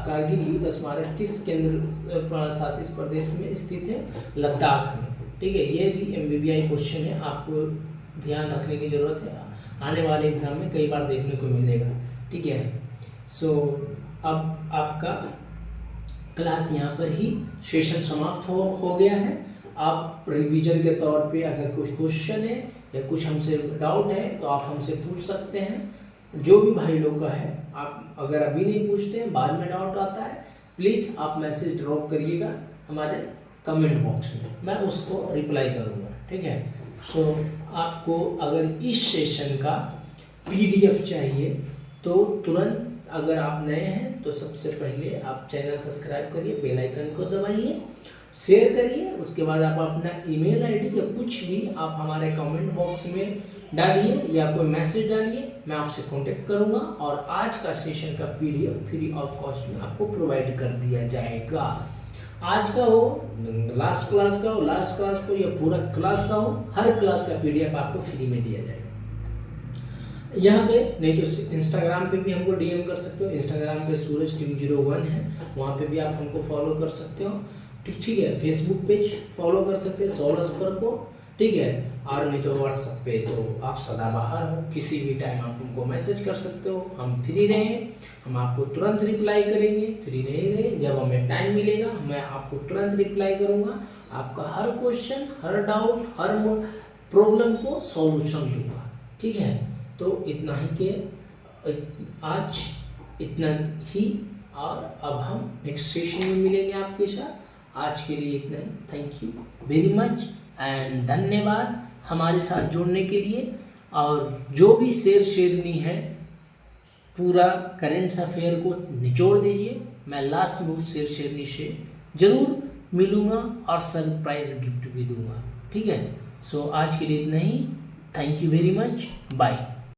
Speaker 1: कारगिल युद्ध स्मारक किस केंद्र शासित प्रदेश में स्थित है? लद्दाख में। ठीक है, ये भी MBBI क्वेश्चन है, आपको ध्यान रखने की जरूरत है, आने वाले एग्जाम में कई बार देखने को मिलेगा। ठीक है, अब आपका क्लास यहाँ पर ही सेशन समाप्त हो गया है। आप रिवीजन के तौर पे अगर कुछ क्वेश्चन है या कुछ हमसे डाउट है तो आप हमसे पूछ सकते हैं, जो भी भाई लोग का है। आप अगर अभी नहीं पूछते हैं, बाद में डाउट आता है, प्लीज़ आप मैसेज ड्रॉप करिएगा हमारे कमेंट बॉक्स में, मैं उसको रिप्लाई करूँगा। ठीक है, आपको अगर इस सेशन का PDF चाहिए तो तुरंत, अगर आप नए हैं तो सबसे पहले आप चैनल सब्सक्राइब करिए, बेल आइकन को दबाइए, शेयर करिए, उसके बाद आप अपना ईमेल आईडी या कुछ भी आप हमारे कमेंट बॉक्स में डालिए या कोई मैसेज डालिए, मैं आपसे कांटेक्ट करूंगा और आज का सेशन का PDF फ्री ऑफ कॉस्ट में आपको प्रोवाइड कर दिया जाएगा। आज का हो, लास्ट क्लास का हो या पूरा क्लास का हो, हर क्लास का PDF आपको फ्री में दिया जाएगा। यहाँ पे नहीं तो इंस्टाग्राम पे भी हमको DM कर सकते हो, इंस्टाग्राम पे suraj201 है, वहाँ पे भी आप हमको फॉलो कर सकते हो। ठीक है, फेसबुक पेज फॉलो कर सकते हैं सोलस्पर को। ठीक है, और नहीं तो व्हाट्सएप पे तो आप सदाबहार हो, किसी भी टाइम आप हमको मैसेज कर सकते हो। हम फ्री रहें, हम आपको तुरंत रिप्लाई करेंगे, फ्री नहीं रहे, जब हमें टाइम मिलेगा मैं आपको तुरंत रिप्लाई करूँगा, आपका हर क्वेश्चन, हर डाउट, हर प्रॉब्लम को सॉल्यूशन दूंगा। ठीक है, तो इतना ही के आज इतना ही, और अब हम नेक्स्ट सेशन में मिलेंगे आपके साथ। आज के लिए इतना ही, thank you very much and धन्यवाद हमारे साथ जुड़ने के लिए। और जो भी शेरनी है, पूरा करेंट अफेयर को निचोड़ दीजिए, मैं लास्ट में उस शेरनी से ज़रूर मिलूँगा और सरप्राइज गिफ्ट भी दूंगा। ठीक है, सो आज के लिए इतना ही। Thank you very much, bye.